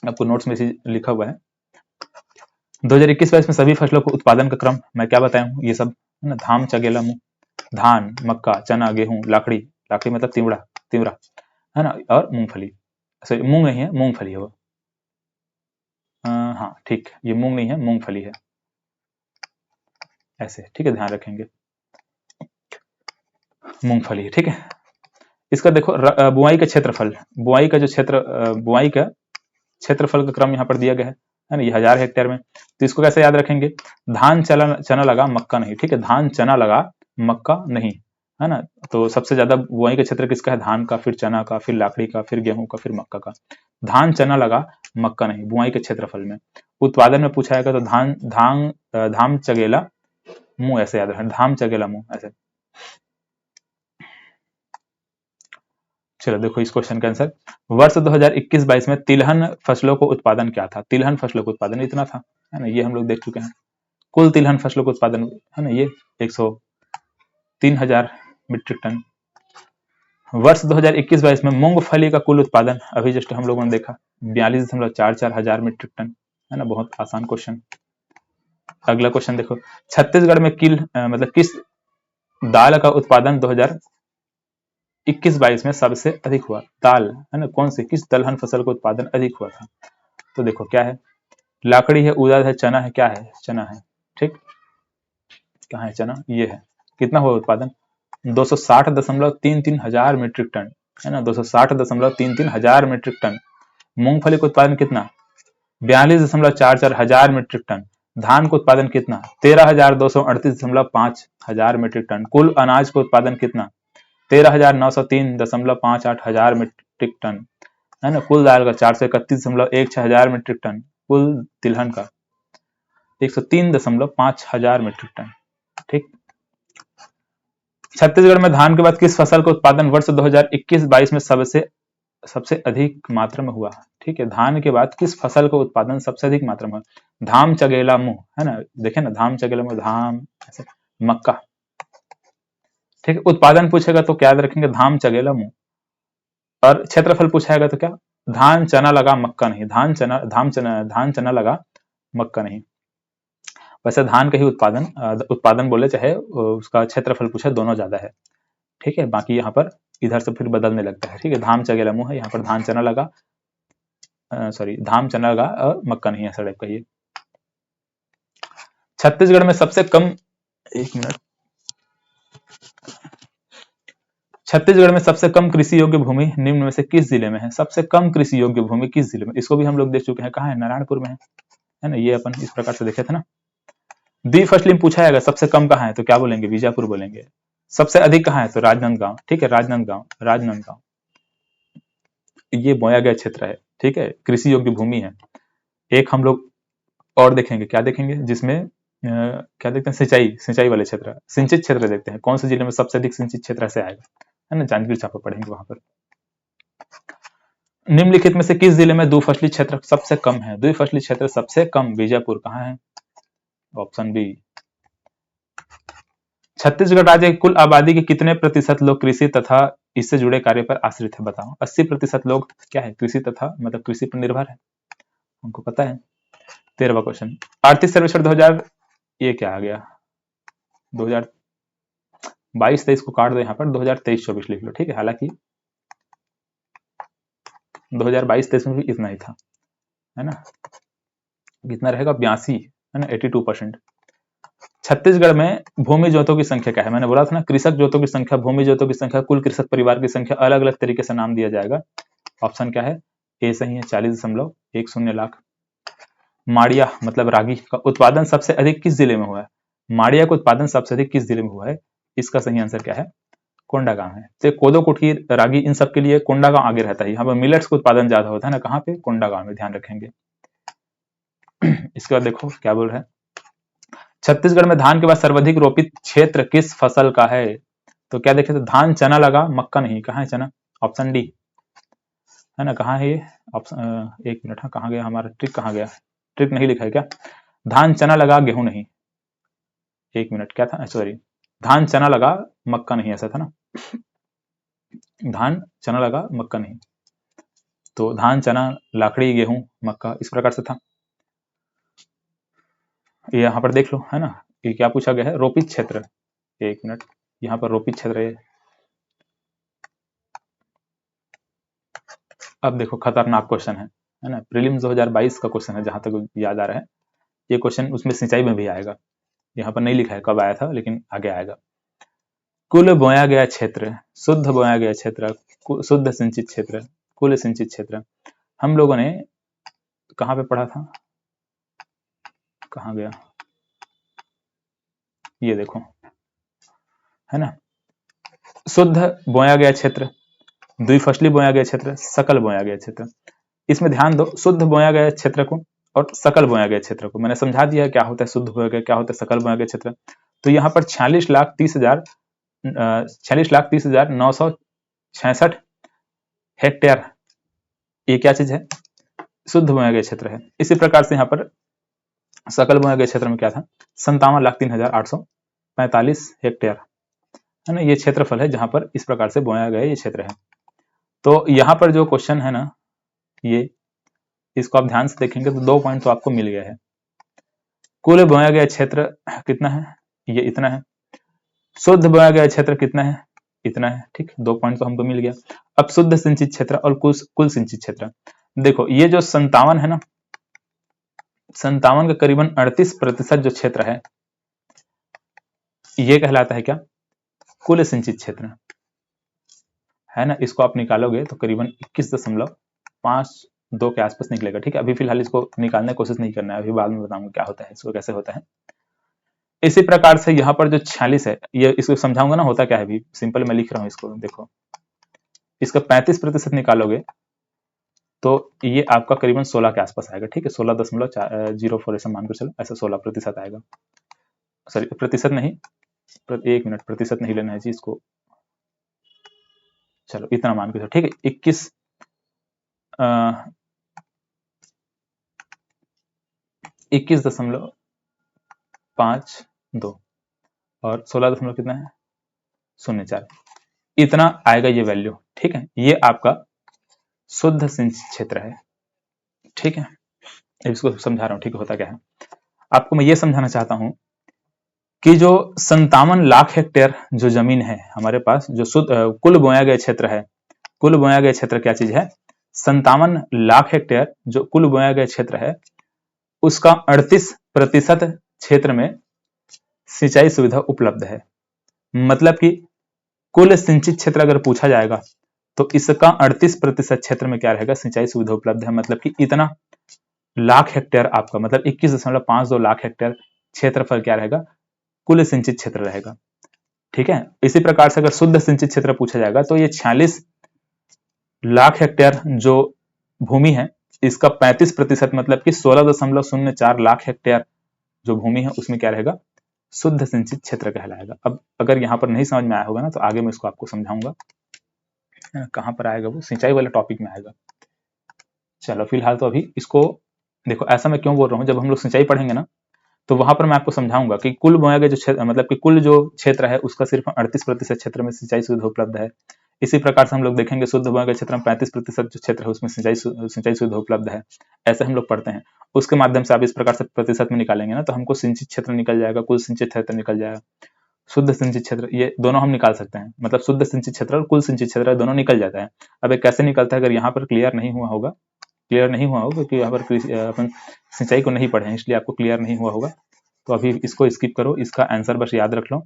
Speaker 1: आपको नोट्स में लिखा हुआ है, 2021-22 में सभी फसलों को उत्पादन का क्रम मैं क्या बताया हूँ, ये सब है ना, धाम चगेला मूंग, धान, मक्का, चना, गेहूं, लाखड़ी, लाखड़ी मतलब तिवड़ा है ना, और मूंगफली, सॉरी मूंग नहीं है, मूंगफली है वो। हाँ ठीक, ये मूंग नहीं है, मूंगफली है ऐसे। ठीक है, ध्यान रखेंगे, मूंगफली। ठीक है, इसका देखो बुआई का क्षेत्रफल, बुआई का जो बुआई का क्षेत्रफल का क्रम यहाँ पर दिया गया है ना, ये 1000 हेक्टेयर में। तो इसको कैसे याद रखेंगे, धान चना लगा मक्का नहीं। ठीक है, धान चना लगा मक्का नहीं, है ना। तो सबसे ज्यादा बुआई का क्षेत्र किसका है, धान का, फिर चना का, फिर लाखड़ी का, फिर गेहूं का, फिर मक्का का। धान चना लगा मक्का नहीं, बुआई के क्षेत्रफल में। उत्पादन में पूछा जाएगा तो धाम चगेला मुंह ऐसे याद रखें, धाम चगेला मुंह ऐसे। चलो देखो इस क्वेश्चन का आंसर, वर्ष 2021-22 में तिलहन फसलों को उत्पादन क्या था। तिलहन फसलों को उत्पादन इतना था, है ना, ये हम लोग देख चुके हैं। कुल तिलहन फसलों को उत्पादन है ना, ये 103,000 मीट्रिक टन। वर्ष 2021-22 में मूंगफली का कुल उत्पादन अभी जस्ट हम लोगों ने देखा 42.44 हजार मीट्रिक टन, है ना, बहुत आसान क्वेश्चन। अगला क्वेश्चन देखो, छत्तीसगढ़ में मतलब किस दाल का उत्पादन 2021-22 में सबसे अधिक हुआ। दाल है ना, कौन सी, किस दलहन फसल का उत्पादन अधिक हुआ था। तो देखो क्या है, लाकड़ी है, उड़द है, चना है, क्या है, चना है। ठीक, कहाँ है चना, ये है। कितना हुआ उत्पादन, 260.33 हजार मीट्रिक टन, है ना, 260.33 हजार मीट्रिक टन। मूंगफली का उत्पादन कितना, 42.44 हजार मीट्रिक टन। धान का उत्पादन कितना, 13,238.5 हजार मीट्रिक टन। कुल अनाज का उत्पादन कितना, 13,903.58 हजार मीट्रिक टन, है ना। कुल दाल का 431.16 हजार मीट्रिक टन। कुल तिलहन का 103.5 हजार मीट्रिक टन। ठीक, छत्तीसगढ़ में धान के बाद किस फसल का उत्पादन वर्ष 2021-22 में सबसे अधिक मात्रा में हुआ। ठीक है, धान के बाद किस फसल का उत्पादन सबसे अधिक मात्रा में, धाम चगेला मुंह, है ना, देखे ना, धाम चगेला मुंह, धाम ऐसे, मक्का। ठीक है, उत्पादन पूछेगा तो क्या याद रखेंगे, धाम चगेला मुंह, और क्षेत्रफल पूछाएगा तो क्या, धान चना लगा मक्का नहीं, धान चना लगा मक्का नहीं। वैसे धान का ही उत्पादन बोले चाहे उसका क्षेत्रफल पूछे, दोनों ज्यादा है, ठीक है। बाकी यहाँ पर इधर से फिर बदलने लगता है, ठीक है। धाम चगेला मुंह है, यहाँ पर धान चना लगा, सॉरी धाम चना लगा और मक्का नहीं, ऐसा टाइप का ये। छत्तीसगढ़ में सबसे कम, एक मिनट, छत्तीसगढ़ में सबसे कम कृषि योग्य भूमि निम्न में से किस जिले में है? सबसे कम कृषि योग्य भूमि किस जिले में? इसको भी हम लोग देख चुके हैं, कहाँ है? नारायणपुर में है ना। ये अपन इस प्रकार से देखे थे ना। द्विफसली में पूछा जाएगा सबसे कम कहाँ है, तो क्या बोलेंगे? बीजापुर बोलेंगे। सबसे अधिक कहाँ है? तो राजनांदगांव, ठीक है, राजनांदगांव ये बोया गया क्षेत्र है, ठीक है, कृषि योग्य भूमि है। एक हम लोग और देखेंगे, क्या देखेंगे? जिसमें क्या देखते हैं? सिंचाई वाले क्षेत्र, सिंचित क्षेत्र देखते हैं। कौन से जिले में सबसे अधिक सिंचित क्षेत्र से आएगा, है ना, जांजगीर चांपा पढ़ेंगे वहां पर। निम्नलिखित में से किस जिले में द्विफसली क्षेत्र सबसे कम है? द्विफसली क्षेत्र सबसे कम बीजापुर, कहाँ है? Option B. छत्तीसगढ़ राज्य की कुल आबादी के कितने प्रतिशत लोग कृषि तथा इससे जुड़े कार्य पर आश्रित है? बताओ। 80% लोग क्या है? कृषि तथा मतलब कृषि पर निर्भर है, हमको पता है। 13वां क्वेश्चन, आर्थिक सर्वेक्षण 2000, ये क्या आ गया? 2022-23 को काट दो, यहाँ पर 2023-24 लिख लो, ठीक है। हालांकि 2022-23 में भी इतना ही था, है ना। कितना रहेगा? 82, है ना, 82%। छत्तीसगढ़ में भूमि जोतों की संख्या क्या है? मैंने बोला था ना, कृषक जोतों की संख्या, भूमि जोतों की संख्या, कुल कृषक परिवार की संख्या, अलग अलग तरीके से नाम दिया जाएगा। ऑप्शन क्या है? ए सही है, 40.10 लाख। माड़िया मतलब रागी का उत्पादन सबसे अधिक किस जिले में हुआ है? माड़िया का उत्पादन सबसे अधिक किस जिले में हुआ है? इसका सही आंसर क्या है? कोंडागांव है। तो कोदो, कुटकी, रागी, इन सब के लिए कोंडागांव आगे रहता है। यहाँ पर मिलेट्स का उत्पादन ज्यादा होता है ना, कहाँ पे? कोंडागांव में, ध्यान रखेंगे। इसके बाद देखो क्या बोल रहा है, छत्तीसगढ़ में धान के बाद सर्वाधिक रोपित क्षेत्र किस फसल का है? तो क्या देखे? तो धान चना लगा मक्का नहीं, कहाँ है चना? ऑप्शन डी, है ना। कहाँ है ये ऑप्शन? एक मिनट, हाँ, कहाँ गया हमारा ट्रिक? कहाँ गया? ट्रिक नहीं लिखा है क्या? धान चना लगा गेहूं नहीं, एक मिनट, क्या था? सॉरी, धान चना लगा मक्का नहीं, ऐसा था ना। धान चना लगा मक्का नहीं, तो धान चना लाखड़ी गेहूं मक्का, इस प्रकार से था। ये यहाँ पर देख लो, है ना। ये क्या पूछा गया है? रोपित क्षेत्र, एक मिनट, यहाँ पर रोपित क्षेत्र है। अब देखो खतरनाक क्वेश्चन है ना। प्रीलिम्स 2022 का क्वेश्चन है, जहां तक याद आ रहा है। ये क्वेश्चन उसमें सिंचाई में भी आएगा, यहाँ पर नहीं लिखा है कब आया था, लेकिन आगे आएगा। कुल बोया गया क्षेत्र, शुद्ध बोया गया क्षेत्र, शुद्ध सिंचित क्षेत्र, कुल सिंचित क्षेत्र, हम लोगों ने कहाँ पे पढ़ा था? कहाँ गया? ये देखो, है ना। शुद्ध बोया गया क्षेत्र, द्विफसली बोया गया क्षेत्र, सकल बोया गया क्षेत्र। इसमें ध्यान दो, शुद्ध बोया गया क्षेत्र को और सकल बोया गया क्षेत्र को मैंने समझा दिया क्या होता है शुद्ध बोया गया, क्या होता है सकल बोया गया क्षेत्र। तो यहाँ पर 46,30,966 हेक्टेयर, ये क्या चीज है? शुद्ध बोया गया क्षेत्र है। इसी प्रकार से यहाँ पर सकल बोया गया क्षेत्र में क्या था? 57,03,845 हेक्टेयर, है ना। ये क्षेत्रफल है जहां पर इस प्रकार से बोया गया ये क्षेत्र है। तो यहाँ पर जो क्वेश्चन है ना, ये इसको आप ध्यान से देखेंगे तो 2 पॉइंट तो आपको मिल गया है। कुल बोया गया क्षेत्र कितना है? ये इतना है। शुद्ध बोया गया क्षेत्र कितना है? इतना है, ठीक। 2 पॉइंट तो हमको मिल गया। अब शुद्ध सिंचित क्षेत्र और कुल सिंचित क्षेत्र देखो, ये जो 57 है ना, 57 का करीबन 38% जो क्षेत्र है, ये कहलाता है क्या? कुल सिंचित क्षेत्र, है ना। इसको आप निकालोगे तो करीबन 21.52 के आसपास निकलेगा, ठीक है। अभी फिलहाल इसको निकालने की कोशिश नहीं करना है, अभी बाद में बताऊंगा क्या होता है, इसको कैसे होता है। इसी प्रकार से यहाँ पर जो 46 है, ये इसको समझाऊंगा ना होता क्या है। अभी सिंपल मैं लिख रहा हूँ इसको, देखो इसका 35% निकालोगे तो ये आपका करीबन 16 के आसपास आएगा, ठीक है। 16.04 ऐसा मानकर चलो, ऐसा 16% आएगा। सॉरी, प्रतिशत नहीं, एक मिनट, प्रतिशत नहीं लेना है जी इसको, चलो इतना मान के चलो, ठीक है। 21.52 और 16 कितना है? 04, इतना आएगा ये वैल्यू, ठीक है। ये आपका शुद्ध सिंचित क्षेत्र है। ठीक है, इसको समझा रहा हूँ। ठीक होता क्या है, आपको मैं ये समझाना चाहता हूँ कि जो 57 लाख हेक्टेयर जो जमीन है हमारे पास, जो शुद्ध कुल बोया गया क्षेत्र है, कुल बोया गया क्षेत्र क्या चीज है, 57 लाख हेक्टेयर जो कुल बोया गया क्षेत्र है, उसका 38% क्षेत्र में सिंचाई सुविधा उपलब्ध है। मतलब कि कुल सिंचित क्षेत्र अगर पूछा जाएगा तो इसका 38% क्षेत्र में क्या रहेगा, सिंचाई सुविधा उपलब्ध है। मतलब कि इतना लाख हेक्टेयर आपका, मतलब 21.52 लाख हेक्टेयर क्षेत्रफल क्या रहेगा, कुल सिंचित क्षेत्र रहेगा। ठीक है, इसी प्रकार से अगर शुद्ध सिंचित क्षेत्र पूछा जाएगा तो ये 46 लाख हेक्टेयर जो भूमि है, इसका 35% मतलब कि 16.04 लाख हेक्टेयर जो भूमि है उसमें क्या रहेगा, शुद्ध सिंचित क्षेत्र कहलाएगा। अब अगर यहाँ पर नहीं समझ में आया होगा ना तो आगे मैं इसको आपको समझाऊंगा। कहाँ पर आएगा, वो सिंचाई वाले टॉपिक में आएगा। चलो फिलहाल तो अभी इसको देखो, ऐसा मैं क्यों बोल रहा हूँ, जब हम लोग सिंचाई पढ़ेंगे ना तो वहां पर मैं आपको समझाऊंगा कि कुल बोया गया जो क्षेत्र, मतलब कि कुल जो क्षेत्र है उसका सिर्फ 38% क्षेत्र में सिंचाई सुविधा उपलब्ध है। इसी प्रकार से हम लोग देखेंगे शुद्ध बोया गया क्षेत्र में 35% जो क्षेत्र है उसमें सिंचाई सुविधा उपलब्ध है। ऐसे हम लोग पढ़ते हैं, उसके माध्यम से आप इस प्रकार से प्रतिशत में निकालेंगे ना तो हमको सिंचित क्षेत्र निकल जाएगा, कुल सिंचित क्षेत्र निकल जाएगा, शुद्ध सिंचित क्षेत्र, ये दोनों हम निकाल सकते हैं। मतलब शुद्ध सिंचित क्षेत्र और कुल सिंचित क्षेत्र दोनों निकल जाता है। अब ये कैसे निकलता है, अगर यहाँ पर क्लियर नहीं हुआ होगा क्योंकि यहाँ पर अपन सिंचाई को नहीं पढ़े हैं इसलिए आपको क्लियर नहीं हुआ होगा, तो अभी इसको स्किप करो। इसका आंसर बस याद रख लो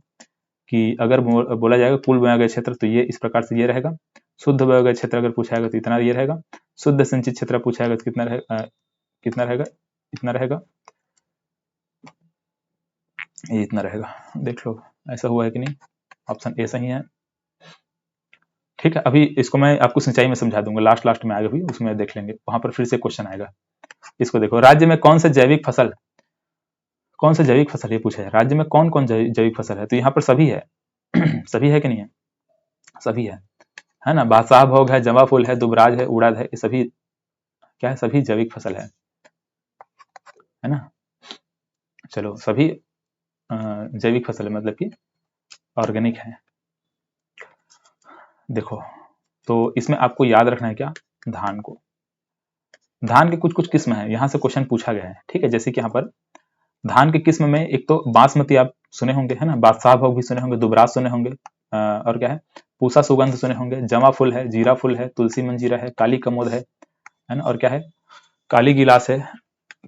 Speaker 1: कि अगर बोला जाएगा कुल बोया गया क्षेत्र तो ये इस प्रकार से ये रहेगा, शुद्ध बोया गया क्षेत्र अगर पूछा जाएगा तो इतना ये रहेगा, शुद्ध सिंचित क्षेत्र पूछा जाएगा तो कितना रहेगा, इतना रहेगा, ये इतना रहेगा। देख लो ऐसा हुआ है कि नहीं, ऑप्शन ए सही है। ठीक है, अभी इसको मैं आपको सिंचाई में समझा दूंगा, लास्ट में आएगा भी, उसमें देख लेंगे, वहां पर फिर से क्वेश्चन आएगा। इसको देखो, राज्य में कौन से जैविक फसल ये पूछा है, राज्य में कौन कौन जैविक फसल है, तो यहाँ पर सभी है सभी है कि नहीं है, सभी है ना। बादशाह भोग है, जवा फूल है, दुबराज है, उड़द है, ये सभी क्या है, सभी जैविक फसल है ना। चलो सभी जैविक फसल है, मतलब कि ऑर्गेनिक है। देखो तो इसमें आपको याद रखना है क्या, धान को, धान के कुछ कुछ किस्म है, यहाँ से क्वेश्चन पूछा गया है। ठीक है, जैसे कि यहाँ पर धान के किस्म में एक तो बासमती आप सुने होंगे, है ना, बादशाह भोग भी सुने होंगे, दुबराज सुने होंगे, और क्या है, पूसा सुगंध सुने होंगे, जमा फूल है, जीरा फूल है, तुलसी मंजीरा है, काली कमोद है ना, और क्या है, काली गिलास है,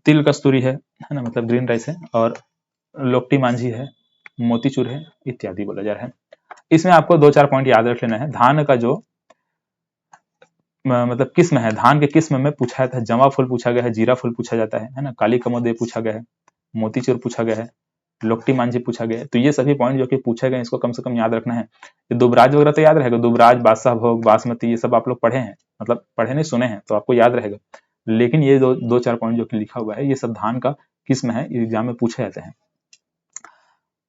Speaker 1: तिल कस्तूरी है ना, मतलब ग्रीन राइस है, और लोकटी मांझी है, मोतीचूर है, इत्यादि बोला जा रहा है। इसमें आपको 2-4 पॉइंट याद रख लेना है। धान का जो मतलब किस्म है, धान के किस्म में पूछा जाता है, जमा फूल पूछा गया है, जीरा फूल पूछा जाता है ना, काली कमोद पूछा गया है, मोतीचूर पूछा गया है, लोकटी मांझी पूछा गया है। तो ये सभी पॉइंट जो कि पूछे गए इसको कम से कम याद रखना है। ये दुबराज वगैरह तो याद रहेगा, दुबराज, बादशाह भोग, बासमती, ये सब आप लोग पढ़े हैं, मतलब पढ़े नहीं सुने हैं तो आपको याद रहेगा। लेकिन ये 2-4 पॉइंट जो कि लिखा हुआ है ये सब धान का किस्म है, एग्जाम में पूछे जाते हैं।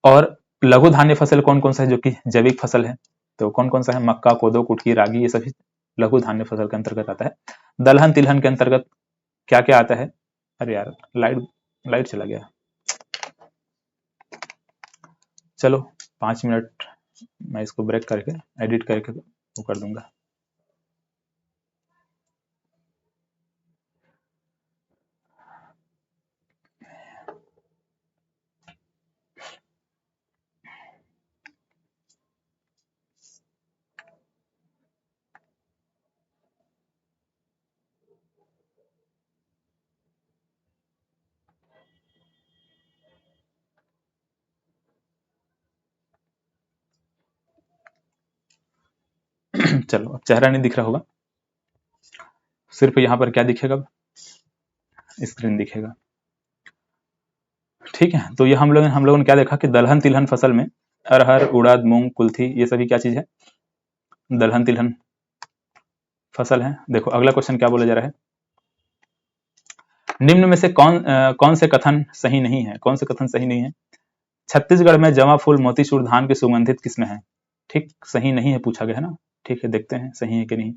Speaker 1: और लघु धान्य फसल कौन कौन सा है जो कि जैविक फसल है, तो कौन कौन सा है, मक्का, कोदो, कुटकी, रागी, ये सभी लघु धान्य फसल के अंतर्गत आता है। दलहन तिलहन के अंतर्गत क्या क्या आता है, अरे यार लाइट चला गया, चलो 5 मिनट मैं इसको ब्रेक करके एडिट करके वो कर दूंगा। चलो अब चेहरा नहीं दिख रहा होगा, सिर्फ यहाँ पर क्या दिखेगा, स्क्रीन दिखेगा। ठीक है, तो ये हम लोगों ने क्या देखा कि दलहन तिलहन फसल में अरहर, उड़द, मूंग, कुल्थी, ये सभी क्या चीज है, दलहन तिलहन फसल है। देखो अगला क्वेश्चन क्या बोला जा रहा है, निम्न में से कौन से कथन सही नहीं है, कौन से कथन सही नहीं है, छत्तीसगढ़ में जमा फूल मोतीचूर धान की सुगंधित किस्म है। ठीक, सही नहीं है पूछा गया है ना। ठीक है, देखते हैं सही है कि नहीं।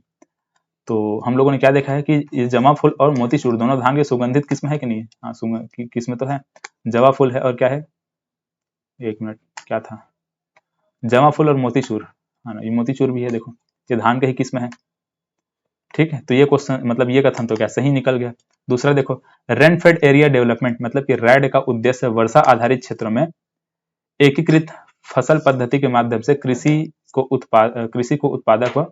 Speaker 1: तो हम लोगों ने क्या देखा है कि ये जमा फूल और मोतीचूर दोनों धान की सुगंधित किस्म है कि नहीं, हाँ किस्म तो है, जवा फूल है और क्या है, एक मिनट क्या था, जमा फूल और मोतीचूर, हाँ ना, ये मोतीचूर भी है, देखो ये धान का ही किस्म है। ठीक है, तो ये क्वेश्चन मतलब ये कथन तो क्या सही निकल गया। दूसरा देखो, रेनफेड एरिया डेवलपमेंट मतलब कि रैड का उद्देश्य वर्षा आधारित क्षेत्रों में एकीकृत फसल पद्धति के माध्यम से कृषि को उत्पादक व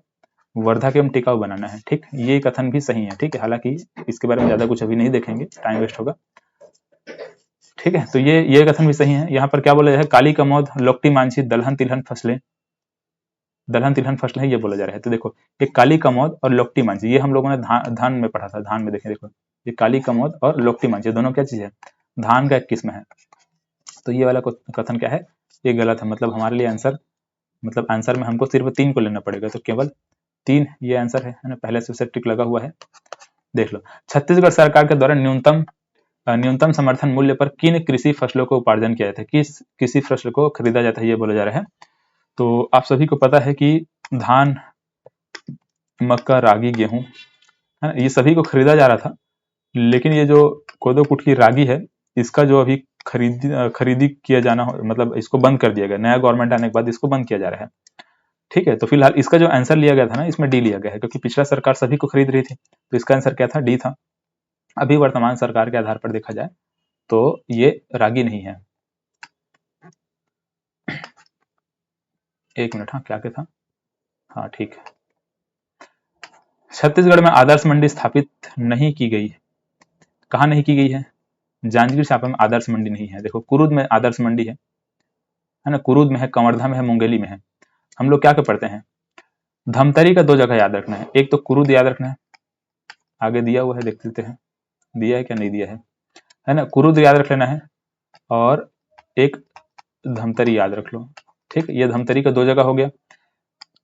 Speaker 1: वर्धक एवं टिकाऊ बनाना है। ठीक, ये कथन भी सही है। ठीक है, हालांकि इसके बारे में ज्यादा कुछ अभी नहीं देखेंगे, टाइम वेस्ट होगा। ठीक है, तो ये कथन भी सही है। यहाँ पर क्या बोला जाए, काली कमोद, लोक्टी मांझी, दलहन तिलहन फसलें ये बोला जा रहा है। तो देखो, ये काली कमोद और लोक्टी मांझी, ये हम लोगों ने धान में पढ़ा था। धान में देखें, देखो ये काली कमोद और लोक्टी मांझी दोनों क्या चीज है, धान का एक किस्म है। तो ये वाला कथन क्या है, ये गलत है। मतलब हमारे लिए आंसर में हमको सिर्फ 3 को लेना पड़ेगा, तो केवल 3 ये आंसर है ना, पहले से उसे टिक लगा हुआ है। देख लो, छत्तीसगढ़ सरकार के द्वारा न्यूनतम समर्थन मूल्य पर किन कृषि फसलों को उपार्जन किया जाता है, किस कृषि फसल को खरीदा जाता है, ये बोला जा रहा है। तो आप सभी को पता है कि धान, मक्का, रागी, गेहूं है ना, ये सभी को खरीदा जा रहा था। लेकिन ये जो कोदो कुटकी रागी है, इसका जो अभी खरीदी किया जाना, मतलब इसको बंद कर दिया गया। नया गवर्नमेंट आने के बाद इसको बंद किया जा रहा है। ठीक है, तो फिलहाल इसका जो आंसर लिया गया था ना, इसमें डी लिया गया है, क्योंकि पिछला सरकार सभी को खरीद रही थी। तो इसका आंसर क्या था, डी था। अभी वर्तमान सरकार के आधार पर देखा जाए तो ये रागी नहीं है। एक मिनट, हाँ क्या था, हाँ ठीक है। छत्तीसगढ़ में आदर्श मंडी स्थापित नहीं की गई है। कहाँ नहीं की गई है, जांजगीर चांपा में आदर्श मंडी नहीं है। देखो, कुरुद में आदर्श मंडी है ना, कुरुद में है, कवर्धा में है, मुंगेली में है। हम लोग क्या पढ़ते हैं, धमतरी का 2 जगह याद रखना है, एक तो कुरुद याद रखना है, आगे दिया हुआ है, देख लेते हैं दिया है क्या नहीं दिया है ना। कुरुद याद रख लेना है और एक धमतरी याद रख लो। ठीक, ये धमतरी का 2 जगह हो गया।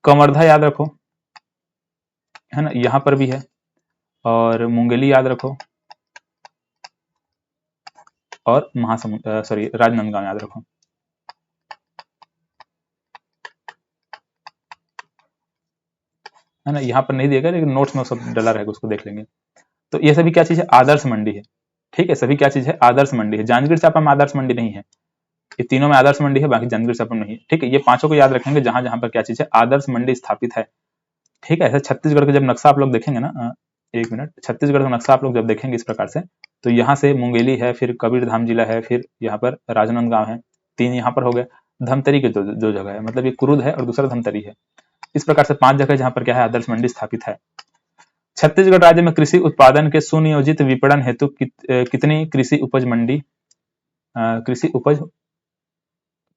Speaker 1: कवर्धा याद रखो, है ना, यहां पर भी है। और मुंगेली याद रखो, और राजनांदगांव याद रखो। है ना, यहाँ पर नहीं दिया गया, लेकिन नोट्स में सब डला रहेगा, उसको देख लेंगे। तो ये सभी क्या चीज है, आदर्श मंडी है। ठीक है, सभी क्या चीज है, आदर्श मंडी है। जांजगीर चांपा में आदर्श मंडी नहीं है, ये तीनों में आदर्श मंडी है, बाकी जांजगीर चांपा में नहीं है। ठीक है, ये पांचों को याद रखेंगे, जहां जहां पर क्या चीज है, आदर्श मंडी स्थापित है। ठीक है, ऐसा छत्तीसगढ़ का जब नक्शा आप लोग देखेंगे ना, एक मिनट, छत्तीसगढ़ का नक्शा आप लोग जब देखेंगे इस प्रकार से, तो यहाँ से मुंगेली है, फिर कबीरधाम जिला है, फिर यहाँ पर राजनांदगांव है, 3 यहाँ पर हो गए। धमतरी के 2 जगह है, मतलब ये कुरुद है और दूसरा धमतरी है। इस प्रकार से 5 जगह जहां पर क्या है, आदर्श मंडी स्थापित है। छत्तीसगढ़ राज्य में कृषि उत्पादन के सुनियोजित विपणन हेतु कितनी कृषि उपज मंडी, कृषि उपज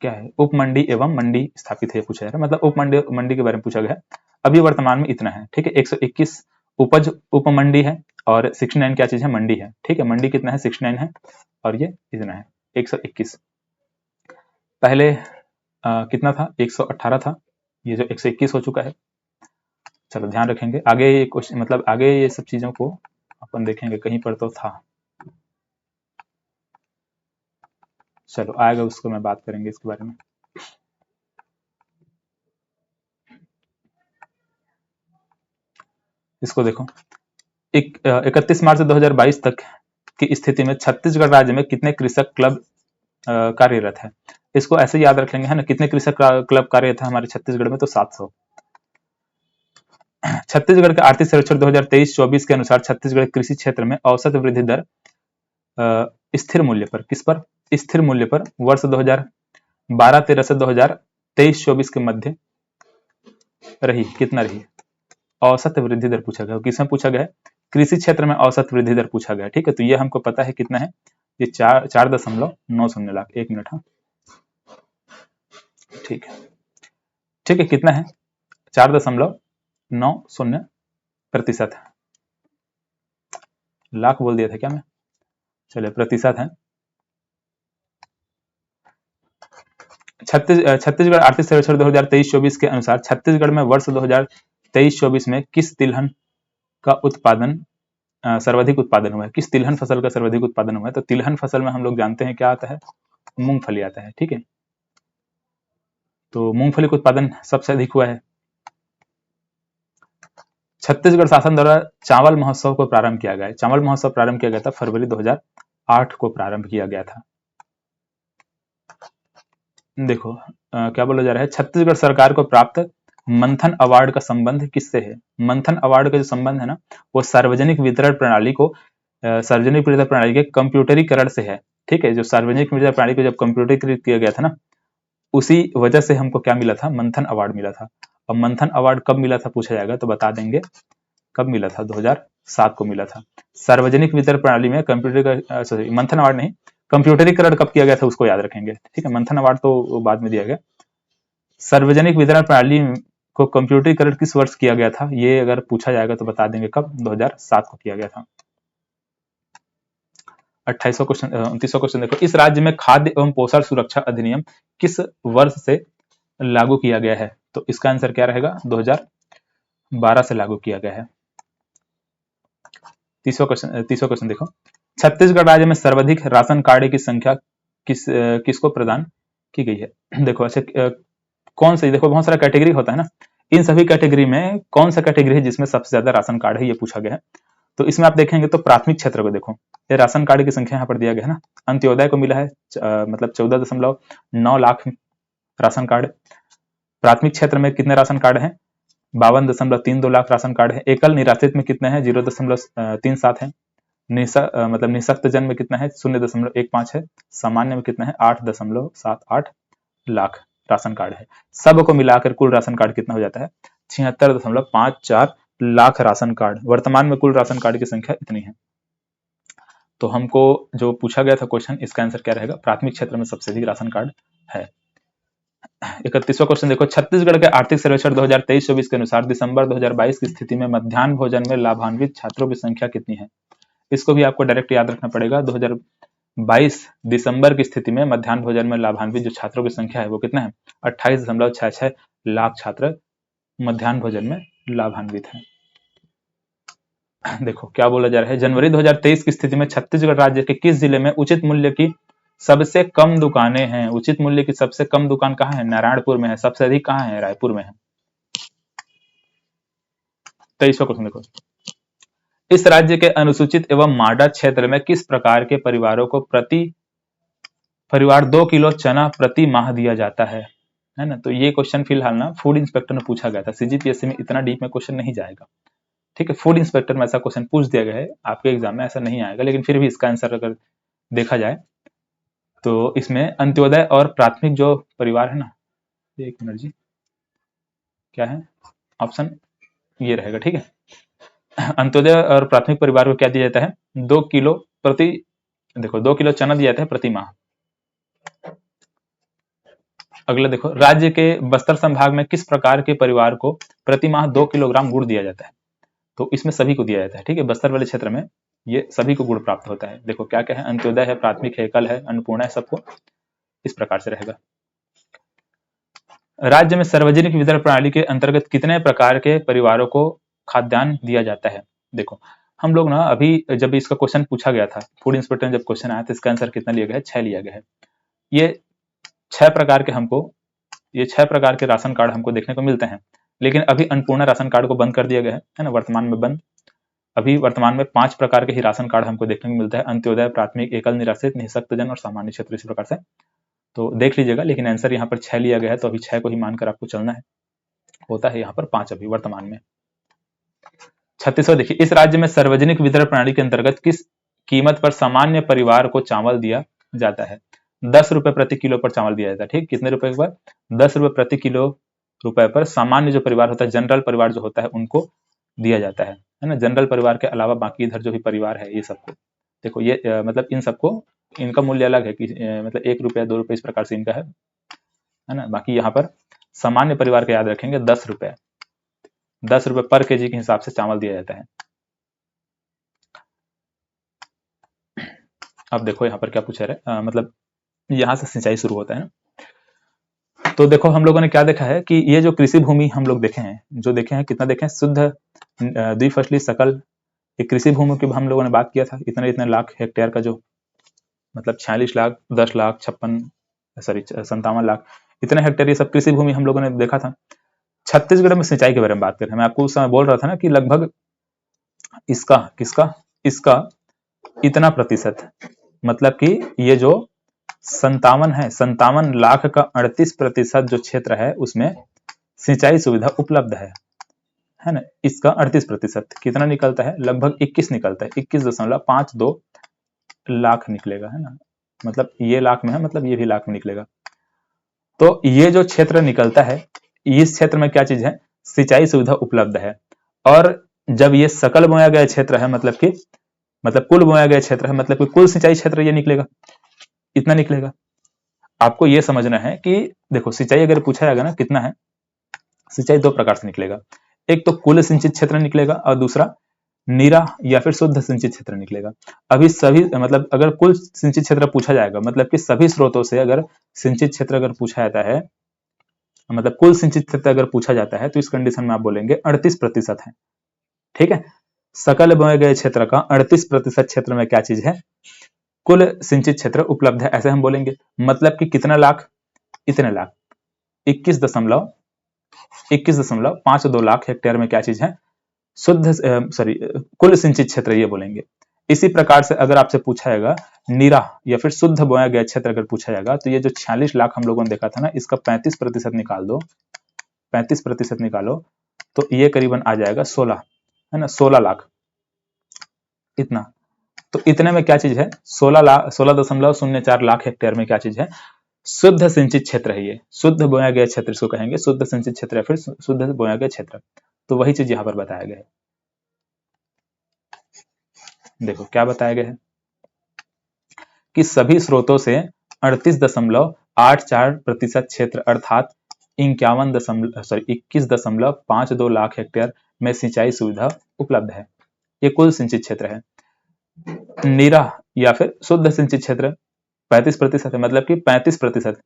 Speaker 1: क्या है, उप मंडी एवं मंडी स्थापित है, पूछा जा रहा है। मतलब मंडी के बारे में पूछा गया है। अभी वर्तमान में इतना है। ठीक है, 121 उपज उप मंडी है, और 69 क्या चीज है, मंडी है। ठीक है, मंडी कितना है, 69 है, और ये इतना है 121। पहले कितना था, 118 था, ये जो 121 हो चुका है। चलो ध्यान रखेंगे, आगे क्वेश्चन मतलब आगे ये सब चीजों को अपन देखेंगे, कहीं पर तो था। चलो आएगा, उसको मैं बात करेंगे इसके बारे में। इसको देखो, 31 मार्च 2022 तक की स्थिति में छत्तीसगढ़ राज्य में कितने कृषक क्लब कार्यरत है। इसको ऐसे याद रख लेंगे, है ना, कितने कृषक क्लब कार्यरत है हमारे छत्तीसगढ़ में, तो 700। छत्तीसगढ़ के आर्थिक सर्वेक्षण 2023-24 के अनुसार छत्तीसगढ़ कृषि क्षेत्र में औसत वृद्धि दर स्थिर मूल्य पर, किस पर, स्थिर मूल्य पर वर्ष 2012-13 से 2023-24 के मध्य रही, कितना रही, औसत वृद्धि दर पूछा गया। किसमें पूछा गया है, कृषि क्षेत्र में औसत वृद्धि दर पूछा गया। ठीक है, तो ये हमको पता है कितना है, ये 4.9 लाख। 1 मिनट, हाँ ठीक है, ठीक है, कितना है, 4.90%। लाख बोल दिया था क्या मैं, चलिए प्रतिशत है। छत्तीसगढ़ आर्थिक सर्वेक्षण 2023-24 के अनुसार छत्तीसगढ़ में वर्ष 2023-24 में किस तिलहन का उत्पादन सर्वाधिक उत्पादन हुआ है, किस तिलहन फसल का सर्वाधिक उत्पादन हुआ है। तो तिलहन फसल में हम लोग जानते हैं क्या आता है, मूंगफली आता है। ठीक है, तो मूंगफली का उत्पादन सबसे अधिक हुआ है। छत्तीसगढ़ शासन द्वारा चावल महोत्सव को प्रारंभ किया गया है। चावल महोत्सव प्रारंभ किया गया था फरवरी 2008 को प्रारंभ किया गया था। देखो क्या बोला जा रहा है, छत्तीसगढ़ सरकार को प्राप्त मंथन अवार्ड का संबंध किससे है? मंथन अवार्ड का जो संबंध है ना, वो सार्वजनिक वितरण प्रणाली को सार्वजनिक वितरण प्रणाली के कंप्यूटरीकरण से है। ठीक है, जो सार्वजनिक वितरण प्रणाली को जब कंप्यूटरीकृत किया गया था ना, उसी वजह से हमको क्या मिला था? मंथन अवार्ड मिला था। अब मंथन अवार्ड कब मिला था पूछा जाएगा तो बता देंगे कब मिला था, 2007 को मिला था। सार्वजनिक वितरण प्रणाली में कंप्यूटर सॉरी मंथन अवार्ड नहीं, कंप्यूटरीकरण कब किया गया था उसको याद रखेंगे। ठीक है, मंथन अवार्ड तो बाद में दिया गया। सार्वजनिक वितरण प्रणाली को कंप्यूटरीकरण किस वर्ष किया गया था, ये अगर पूछा जाएगा तो बता देंगे कब, 2007 को किया गया था। 28वां क्वेश्चन 29वां क्वेश्चन देखो, इस राज्य में खाद्य एवं पोषण सुरक्षा अधिनियम किस वर्ष से लागू किया गया है? तो इसका आंसर क्या रहेगा? 2012 से लागू किया गया है। 30वां क्वेश्चन देखो, छत्तीसगढ़ राज्य में सर्वाधिक राशन कार्ड की संख्या किसको प्रदान की गई है? देखो अच्छा कौन सी, देखो बहुत सारा कैटेगरी होता है ना, इन सभी कैटेगरी में कौन सा कैटेगरी है जिसमें सबसे ज्यादा राशन कार्ड है, ये पूछा गया है। तो इसमें आप देखेंगे तो प्राथमिक क्षेत्र को देखो, ये राशन कार्ड की संख्या यहाँ पर दिया गया है ना, अंत्योदय को मिला है मतलब 14.9 लाख राशन कार्ड। प्राथमिक क्षेत्र में कितने राशन कार्ड हैं? 52.32 लाख राशन कार्ड है। एकल निराश्रित में कितने हैं? 0.37 है। मतलब निःशक्त जन में कितना है? 0.15 है। सामान्य में कितना है? 8.78 लाख राशन कार्ड है। सबको मिलाकर कुल राशन कार्ड कितना हो जाता है? 76.54 लाख राशन कार्ड। वर्तमान में कुल राशन कार्ड की संख्या इतनी है। तो हमको जो पूछा गया था क्वेश्चन, इसका आंसर क्या रहेगा? प्राथमिक क्षेत्र में सबसे अधिक राशन कार्ड है। 31वां क्वेश्चन देखो, छत्तीसगढ़ के आर्थिक सर्वेक्षण 2023-24 के अनुसार दिसंबर 2022 की स्थिति में मध्याह्न भोजन में लाभान्वित छात्रों की संख्या कितनी है? इसको भी आपको डायरेक्ट याद रखना पड़ेगा। 2022 दिसंबर की स्थिति में मध्याह्न भोजन में लाभान्वित जो छात्रों की संख्या है वो कितना है? 28.66 लाख छात्र मध्याह्न भोजन में लाभान्वित हैं। देखो क्या बोला जा रहा है, जनवरी 2023 की स्थिति में छत्तीसगढ़ राज्य के किस जिले में उचित मूल्य की सबसे कम दुकानें हैं? उचित मूल्य की सबसे कम दुकान कहाँ है? नारायणपुर में है। सबसे अधिक कहाँ है? रायपुर में है। 23वां क्वेश्चन देखो, इस राज्य के अनुसूचित एवं माडा क्षेत्र में किस प्रकार के परिवारों को प्रति परिवार 2 किलो चना प्रति माह दिया जाता है ना? तो ये क्वेश्चन फिलहाल ना फूड इंस्पेक्टर में पूछा गया था। सीजीपीएससी में इतना डीप में क्वेश्चन नहीं जाएगा। ठीक है, फूड इंस्पेक्टर में ऐसा क्वेश्चन पूछ दिया गया है, आपके एग्जाम में ऐसा नहीं आएगा, लेकिन फिर भी इसका आंसर अगर देखा जाए तो इसमें अंत्योदय और प्राथमिक जो परिवार है ना, एक मिनट जी, क्या है ऑप्शन, ये रहेगा। ठीक है, अंत्योदय और प्राथमिक परिवार को क्या दिया जाता है? 2 किलो प्रति, देखो 2 किलो चना दिया जाता है प्रति माह। अगला देखो, राज्य के बस्तर संभाग में किस प्रकार के परिवार को प्रति माह 2 किलोग्राम गुड़ दिया जाता है? तो इसमें सभी को दिया जाता है। ठीक है, बस्तर वाले क्षेत्र में ये सभी को गुड़ प्राप्त होता है। देखो क्या क्या है, अंत्योदय है, प्राथमिक है, एकल है, अन्नपूर्णा है, सबको इस प्रकार से रहेगा। राज्य में सार्वजनिक वितरण प्रणाली के अंतर्गत कितने प्रकार के परिवारों को खाद्यान्न दिया जाता है? देखो हम लोग ना अभी जब इसका क्वेश्चन पूछा गया था, फूड इंस्पेक्टर जब क्वेश्चन आया तो इसका आंसर कितना लिया गया है? 6 लिया गया है। ये 6 प्रकार के ये 6 प्रकार के राशन कार्ड हमको देखने को मिलते हैं, लेकिन अभी अन्नपूर्णा राशन कार्ड को बंद कर दिया गया है ना, वर्तमान में बंद। अभी वर्तमान में 5 प्रकार के ही राशन कार्ड हमको देखने को मिलता है, अंत्योदय, प्राथमिक, एकल निराश्रित, निःशक्त जन और सामान्य क्षेत्र, इसी प्रकार से। तो देख लीजिएगा, लेकिन आंसर यहाँ पर 6 लिया गया है, तो अभी 6 को ही मानकर आपको चलना है। होता है यहाँ पर 5 अभी वर्तमान में। 36वां देखिए, इस राज्य में सार्वजनिक वितरण प्रणाली के अंतर्गत किस कीमत पर सामान्य परिवार को चावल दिया जाता है? 10 रुपए प्रति किलो पर चावल दिया जाता है। ठीक, कितने रुपए पर? 10 रुपए प्रति किलो रुपए पर सामान्य जो परिवार होता है, जनरल परिवार जो होता है, उनको दिया जाता है ना। जनरल परिवार के अलावा बाकी इधर जो भी परिवार है ये सबको देखो, ये मतलब इन सबको इनका मूल्य अलग है कि मतलब 1 रुपया 2 रुपये इस प्रकार से इनका है ना। बाकी यहाँ पर सामान्य परिवार का याद रखेंगे 10 रुपए पर केजी के हिसाब से चावल दिया जाता है। अब देखो यहाँ पर क्या पूछा है, मतलब यहाँ से सिंचाई शुरू होता है ना। तो देखो हम लोगों ने क्या देखा है कि ये जो कृषि भूमि हम लोग देखे हैं, कितना देखे हैं? शुद्ध द्विफसली सकल, ये कृषि भूमि की हम लोगों ने बात किया था, इतने लाख हेक्टेयर का, जो मतलब 46 लाख 10 लाख 57 लाख, इतने हेक्टेयर, ये सब कृषि भूमि हम लोगों ने देखा था। छत्तीसगढ़ में सिंचाई के बारे में बात कर रहे हैं। मैं आपको उस समय बोल रहा था ना कि लगभग इसका इतना प्रतिशत, मतलब कि ये जो 57 लाख का 38% जो क्षेत्र है, उसमें सिंचाई सुविधा उपलब्ध है ना। इसका 38% कितना निकलता है, लगभग 21 निकलता है, 21.52 लाख निकलेगा, है ना। मतलब ये लाख में है, मतलब ये भी लाख में निकलेगा। तो ये जो क्षेत्र निकलता है, इस क्षेत्र में क्या चीज है, सिंचाई सुविधा उपलब्ध है। और जब ये सकल बोया गया क्षेत्र है, मतलब कुल बोया गया क्षेत्र है, मतलब कि कुल सिंचाई क्षेत्र ये निकलेगा, इतना निकलेगा। आपको ये समझना है कि देखो सिंचाई अगर पूछा जाएगा ना कितना है, सिंचाई दो प्रकार से निकलेगा, एक तो कुल सिंचित क्षेत्र निकलेगा और दूसरा नीरा या फिर शुद्ध सिंचित क्षेत्र निकलेगा। अभी सभी मतलब अगर कुल सिंचित क्षेत्र पूछा जाएगा, मतलब कि सभी स्रोतों से अगर सिंचित क्षेत्र अगर पूछा जाता है, मतलब कुल सिंचित क्षेत्र अगर पूछा जाता है, तो इस कंडीशन में आप बोलेंगे 38% है। ठीक है, सकल बोए गए क्षेत्र का 38% क्षेत्र में क्या चीज है, कुल सिंचित क्षेत्र उपलब्ध है, ऐसे हम बोलेंगे। मतलब कि कितना लाख, इतने लाख, 21.52 लाख हेक्टेयर में क्या चीज है, कुल सिंचित क्षेत्र ये बोलेंगे। इसी प्रकार से अगर आपसे पूछा जाएगा नीरा या फिर शुद्ध बोया गया क्षेत्र अगर पूछा जाएगा, तो ये जो 46 लाख हम लोगों ने देखा था ना, इसका 35% निकाल दो, 35% निकालो तो ये करीबन आ जाएगा 16, है ना, 16 लाख इतना। तो इतने में क्या चीज है, 16.04 लाख हेक्टेयर में क्या चीज है, शुद्ध सिंचित क्षेत्र है। ये शुद्ध बोया गया क्षेत्र इसको कहेंगे, शुद्ध सिंचित क्षेत्र या फिर शुद्ध बोया गया क्षेत्र। तो वही चीज यहां पर बताया गया है। देखो क्या बताया गया है कि सभी स्रोतों से 38.84% क्षेत्र अर्थात 21.52 लाख हेक्टेयर में सिंचाई सुविधा उपलब्ध है। ये कुल सिंचित क्षेत्र है। नीरा या फिर शुद्ध सिंचित क्षेत्र 35% है, मतलब कि 35%।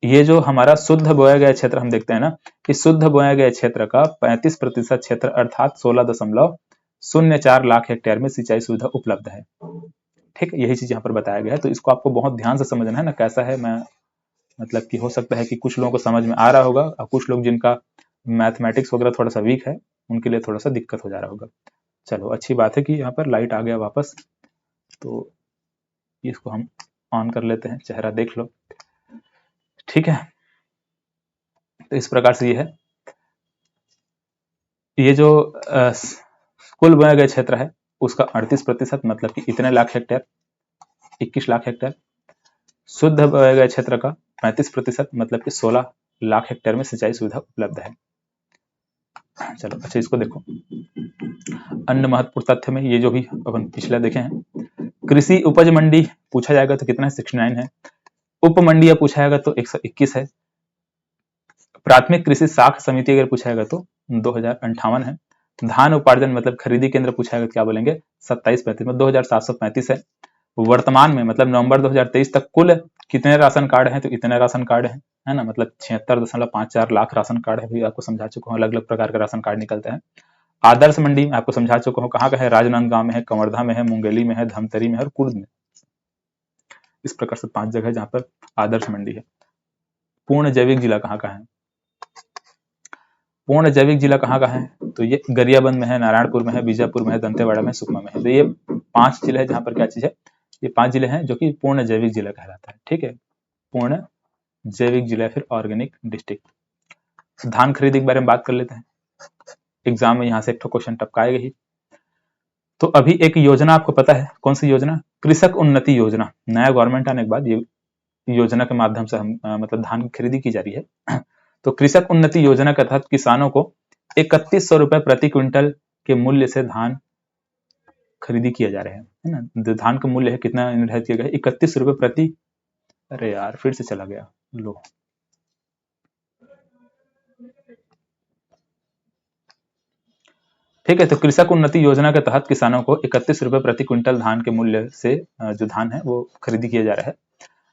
Speaker 1: ये जो हमारा शुद्ध बोया गया क्षेत्र हम देखते हैं ना, कि शुद्ध बोया गया क्षेत्र का 35% क्षेत्र अर्थात 16.04 लाख हेक्टेयर में सिंचाई सुविधा उपलब्ध है। ठीक है, यही चीज यहाँ पर बताया गया है। तो इसको आपको बहुत ध्यान से समझना है ना, कैसा है, मैं मतलब कि हो सकता है कि कुछ लोगों को समझ में आ रहा होगा और कुछ लोग जिनका मैथमेटिक्स वगैरह थोड़ा सा वीक है, उनके लिए थोड़ा सा दिक्कत हो जा रहा होगा। चलो अच्छी बात है कि यहाँ पर लाइट आ गया वापस, तो इसको हम ऑन कर लेते हैं, चेहरा देख लो। ठीक है, तो इस प्रकार से ये है, ये जो कुल बोया गया क्षेत्र है उसका 38%, मतलब कि इतने लाख हेक्टेयर, 21 लाख हेक्टेयर। शुद्ध बोया गया क्षेत्र का 35%, मतलब कि 16 लाख हेक्टेयर में सिंचाई सुविधा उपलब्ध है। चलो अच्छा, इसको देखो अन्य महत्वपूर्ण तथ्य में, ये जो भी अपन पिछला देखे हैं, कृषि उपज मंडी पूछा जाएगा तो कितना है, 69 है। उप मंडिया पूछा जाएगा तो 121 है। प्राथमिक कृषि साख समिति अगर पूछा जाएगा तो 2058 है। धान उपार्जन मतलब खरीदी केंद्र पूछा जाएगा तो क्या बोलेंगे, 2735 में 2735 है। वर्तमान में मतलब नवंबर 2023 तक कुल कितने राशन कार्ड हैं, तो इतने राशन कार्ड हैं, है ना, मतलब 76.54 लाख राशन कार्ड है। भी आपको समझा चुका हूँ, अलग अलग प्रकार का राशन कार्ड निकलता है। आदर्श मंडी में आपको समझा चुका हूँ, कहाँ का है, राजनांदगांव में है, कंवर्धा में है, मुंगेली में है, धमतरी में है और कुर्द में। इस प्रकार से 5 जगह जहाँ पर आदर्श मंडी है। पूर्ण जैविक जिला कहाँ का है, पूर्ण जैविक जिला कहाँ का है, तो ये गरियाबंद में है, नारायणपुर में है, बीजापुर में है, दंतेवाड़ा में, सुकमा में है। तो ये 5 जिले हैं जहाँ पर क्या चीज है, ये 5 जिले हैं जो कि पूर्ण जैविक जिला कहलाता है। ठीक है, पूर्ण जैविक जिला फिर ऑर्गेनिक डिस्ट्रिक्ट। धान खरीदी के बारे में बात कर लेते हैं, एग्जाम में यहाँ से एक क्वेश्चन टपकाएगा ही। तो अभी एक योजना आपको पता है, कौन सी योजना, कृषक उन्नति योजना। नया गवर्नमेंट आने के बाद ये योजना के माध्यम से हम मतलब धान की खरीदी की जा रही है। तो कृषक उन्नति योजना के तहत किसानों को 3100 रुपए प्रति क्विंटल के मूल्य से धान खरीदी किया जा रहा है ना। धान का मूल्य है कितना निर्धारित किया गया है, 31 रुपए प्रति, अरे यार फिर से चला गया, लो ठीक है। तो कृषक उन्नति योजना के तहत किसानों को 31 रुपए प्रति क्विंटल धान के मूल्य से जो धान है वो खरीदी किया जा रहा है,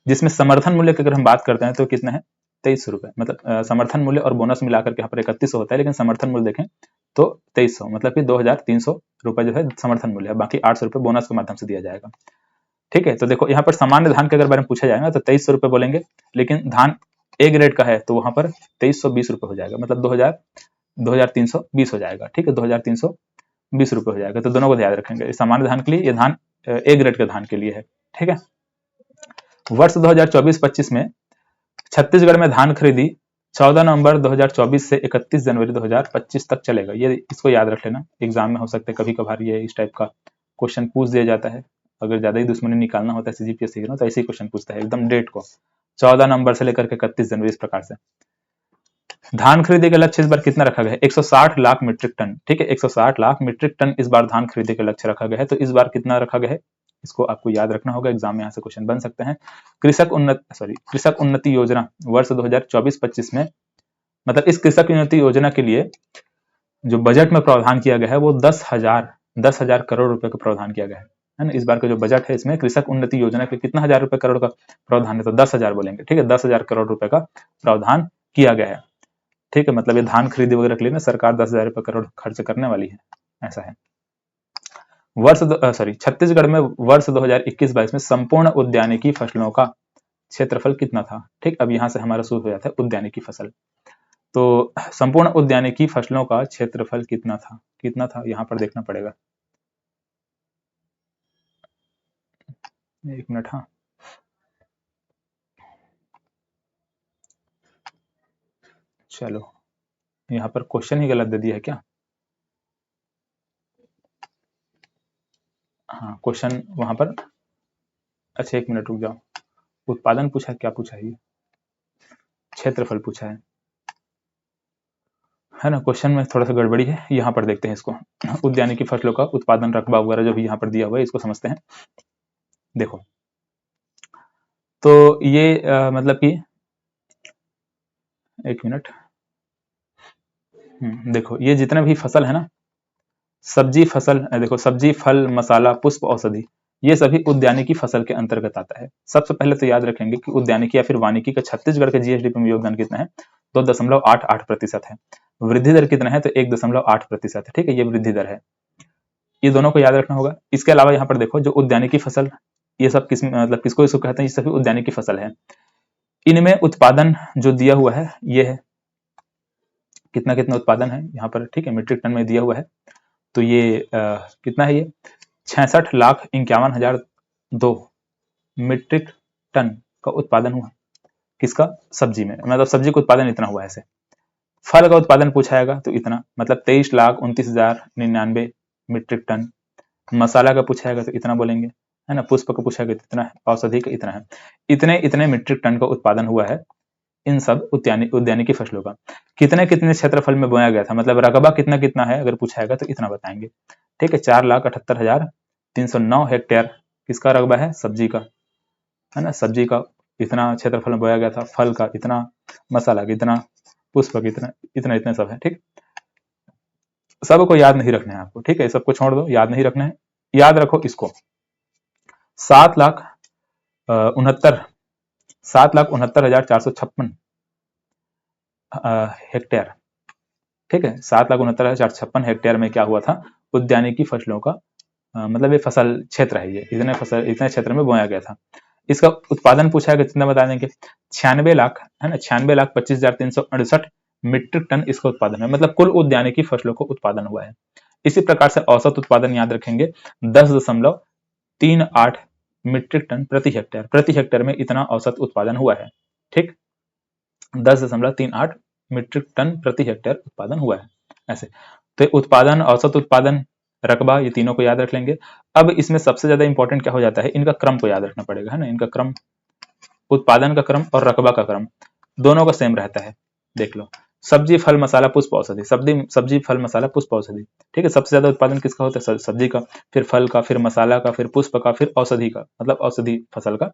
Speaker 1: जिसमें समर्थन मूल्य की अगर हम बात करते हैं तो कितना है, 2300 रुपए। मतलब समर्थन मूल्य और बोनस मिलाकर के यहाँ पर 3100 होता है, लेकिन समर्थन मूल्य देखें तो 2300, मतलब कि 2300 रुपए जो है समर्थन मूल्य है, बाकी 800 रुपए बोनस के माध्यम से दिया जाएगा। ठीक है, तो देखो यहाँ पर सामान्य धान के अगर बारे में पूछा जाएगा तो 2300 रुपए बोलेंगे, लेकिन धान ए ग्रेड का है तो वहां पर 2320 रुपए हो जाएगा, मतलब 2320 हो जाएगा। ठीक है, 2320 रुपए हो जाएगा। तो दोनों को ध्यान रखेंगे, सामान्य धान के लिए, ये धान ए ग्रेड के धान के लिए है। ठीक है, वर्ष 2024-25 में छत्तीसगढ़ में धान खरीदी 14 नवंबर 2024 से 31 जनवरी 2025 तक चलेगा। ये इसको याद रख लेना, एग्जाम में हो सकता है कभी कभार ये इस टाइप का क्वेश्चन पूछ दिया जाता है। अगर ज्यादा ही दुश्मनी निकालना होता है सीजीपीएससी के ना, तो ऐसे ही क्वेश्चन पूछता है एकदम डेट को, 14 नवंबर से लेकर के 31 जनवरी, इस प्रकार से। धान खरीदे का लक्ष्य इस बार कितना रखा गया है? 160 लाख मीट्रिक टन। ठीक है, 160 लाख मीट्रिक टन इस बार धान खरीदे का लक्ष्य रखा गया है। तो इस बार कितना रखा गया है, इसको आपको याद रखना होगा, एग्जाम में यहाँ से क्वेश्चन बन सकते हैं। कृषक उन्नति योजना वर्ष 2024-25 में, मतलब इस कृषक उन्नति योजना के लिए जो बजट में प्रावधान किया गया है वो 10,000 करोड़ रुपए का प्रावधान किया गया है ना। इस बार का जो बजट है इसमें कृषक उन्नति योजना के कितना हजार रुपए करोड़ का प्रावधान है, तो 10,000 बोलेंगे। ठीक है, 10,000 करोड़ रुपए का प्रावधान किया गया है। ठीक है, मतलब ये धान खरीदी वगैरह के लिए ना सरकार 10,000 रुपए करोड़ खर्च करने वाली है, ऐसा है। छत्तीसगढ़ में वर्ष 2021-22 में संपूर्ण उद्यानिकी फसलों का क्षेत्रफल कितना था? ठीक, अब यहां से हमारा शुरू हो जाता है उद्यानिकी फसल। तो संपूर्ण उद्यानिकी फसलों का क्षेत्रफल कितना था, यहां पर देखना पड़ेगा। एक मिनट, हाँ, चलो यहाँ पर क्वेश्चन ही गलत दे दिया है क्या? हाँ, क्वेश्चन वहां पर, अच्छा एक मिनट रुक जाओ, उत्पादन पूछा है, क्या पूछा है, ये क्षेत्रफल पूछा है ना। क्वेश्चन में थोड़ा सा गड़बड़ी है, यहाँ पर देखते हैं इसको। उद्यानिकी फसलों का उत्पादन रकबा वगैरह जो भी यहाँ पर दिया हुआ है इसको समझते हैं। देखो, तो ये मतलब कि एक मिनट, देखो ये जितने भी फसल है ना, सब्जी फसल, देखो सब्जी, फल, मसाला, पुष्प, औषधि, ये सभी उद्यानिकी फसल के अंतर्गत आता है। सबसे पहले तो याद रखेंगे कि उद्यानिकी या फिर वानिकी का छत्तीसगढ़ के जीएसडी में योगदान कितना है, 2.88% है। वृद्धि दर कितना है, तो 1.8% है। ठीक है, ये वृद्धि दर है, ये दोनों को याद रखना होगा। इसके अलावा यहाँ पर देखो जो उद्यानिकी फसल, ये सब किस मतलब किसको इसको कहते हैं, ये सभी उद्यानिकी फसल है। इनमें उत्पादन जो दिया हुआ है ये है, कितना कितना उत्पादन है यहाँ पर, ठीक है, मीट्रिक टन में दिया हुआ है। तो ये कितना है, ये 66,51,002 मीट्रिक टन का उत्पादन हुआ। किसका? सब्जी में, मतलब सब्जी का उत्पादन इतना हुआ है। ऐसे फल का उत्पादन पूछाएगा तो इतना, मतलब 23,29,099 मीट्रिक टन। मसाला का पूछाएगा तो इतना बोलेंगे, है ना। पुष्प का पूछाएगा तो इतना है, औषधि का इतना है। इतने इतने मीट्रिक टन का उत्पादन हुआ है इन सब उद्यानिकी फसलों का। कितने कितने क्षेत्रफल में बोया गया था, मतलब रकबा कितना कितना है अगर पूछाएगा तो इतना बताएंगे। ठीक है, 4,78,309 हेक्टेयर किसका रकबा है? सब्जी का, है ना। सब्जी का इतना क्षेत्रफल में बोया गया था, फल का इतना, मसाला का इतना, पुष्प का इतना, इतना इतने सब है। ठीक, सबको याद नहीं रखना है आपको, ठीक है, सबको छोड़ दो, याद नहीं रखना है। याद रखो इसको, 7,69,456 हेक्टेयर। ठीक है, 7,69,456 हेक्टेयर में क्या हुआ था, उद्यानिकी फसलों का मतलब ये फसल क्षेत्र है, ये इतने क्षेत्र में बोया गया था। इसका उत्पादन पूछा है कितना, बता देंगे 96 लाख, है ना, 96,25,368 मीट्रिक टन इसका उत्पादन है, मतलब कुल उद्यानिकी फसलों को उत्पादन हुआ है। इसी प्रकार से औसत उत्पादन याद रखेंगे 10.38 मीट्रिक टन प्रति हेक्टेयर। प्रति हेक्टेयर में इतना औसत उत्पादन हुआ है। ठीक, 10.38 मीट्रिक टन प्रति हेक्टेयर उत्पादन हुआ है। ऐसे तो उत्पादन, औसत उत्पादन, रकबा, ये तीनों को याद रख लेंगे। अब इसमें सबसे ज्यादा इंपॉर्टेंट क्या हो जाता है, इनका क्रम को याद रखना पड़ेगा, है ना। इनका क्रम, उत्पादन का क्रम और रकबा का क्रम दोनों का सेम रहता है। देख लो, सब्जी, फल, मसाला, पुष्प, औषधि, सब्जी, फल, मसाला, पुष्प, औषधि। ठीक है, सबसे ज्यादा उत्पादन किसका होता है? सब्जी का, फिर फल का, फिर मसाला का, फिर पुष्प का, फिर औषधि का, मतलब औषधि फसल का।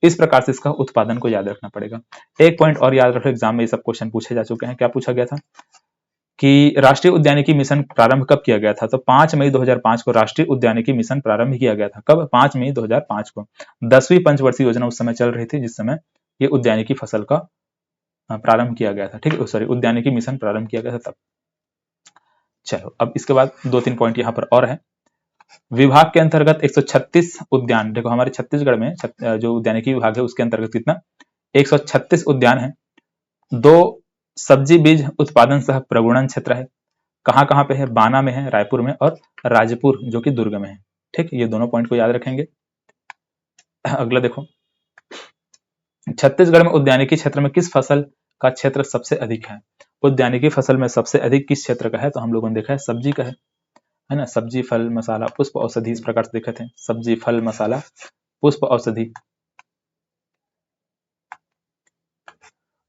Speaker 1: इस प्रकार से इसका उत्पादन को याद रखना पड़ेगा। एक पॉइंट और याद रखो, एग्जाम में ये सब क्वेश्चन पूछे जा चुके हैं। क्या पूछा गया था कि राष्ट्रीय उद्यानिकी मिशन प्रारंभ कब किया गया था, तो 5 मई 2005 को राष्ट्रीय उद्यानिकी मिशन प्रारंभ किया गया था। कब? 5 मई 2005 को। 10वीं पंचवर्षीय योजना उस समय चल रही थी जिस समय ये उद्यानिकी फसल का प्रारंभ किया गया था। ठीक है, सॉरी, उद्यानिकी मिशन प्रारंभ किया गया था तब। चलो, अब इसके बाद 2-3 पॉइंट यहाँ पर और है। विभाग के अंतर्गत 136 उद्यान, देखो हमारे छत्तीसगढ़ में जो उद्यानिकी विभाग है उसके अंतर्गत कितना, 136 उद्यान है। 2 सब्जी बीज उत्पादन सह प्रगुणन क्षेत्र है। कहाँ कहाँ पे है? बाना में है, रायपुर में, और राजपुर जो कि दुर्ग में है। ठीक, ये दोनों पॉइंट को याद रखेंगे। अगला देखो, छत्तीसगढ़ में उद्यानिकी क्षेत्र में किस फसल का क्षेत्र सबसे अधिक है? उद्यानिकी फसल में सबसे अधिक किस क्षेत्र का है? तो हम लोगों ने देखा है सब्जी का है ना, सब्जी, फल, मसाला, पुष्प, औषधि, इस प्रकार से देखे थे, सब्जी, फल, मसाला, पुष्प, औषधि।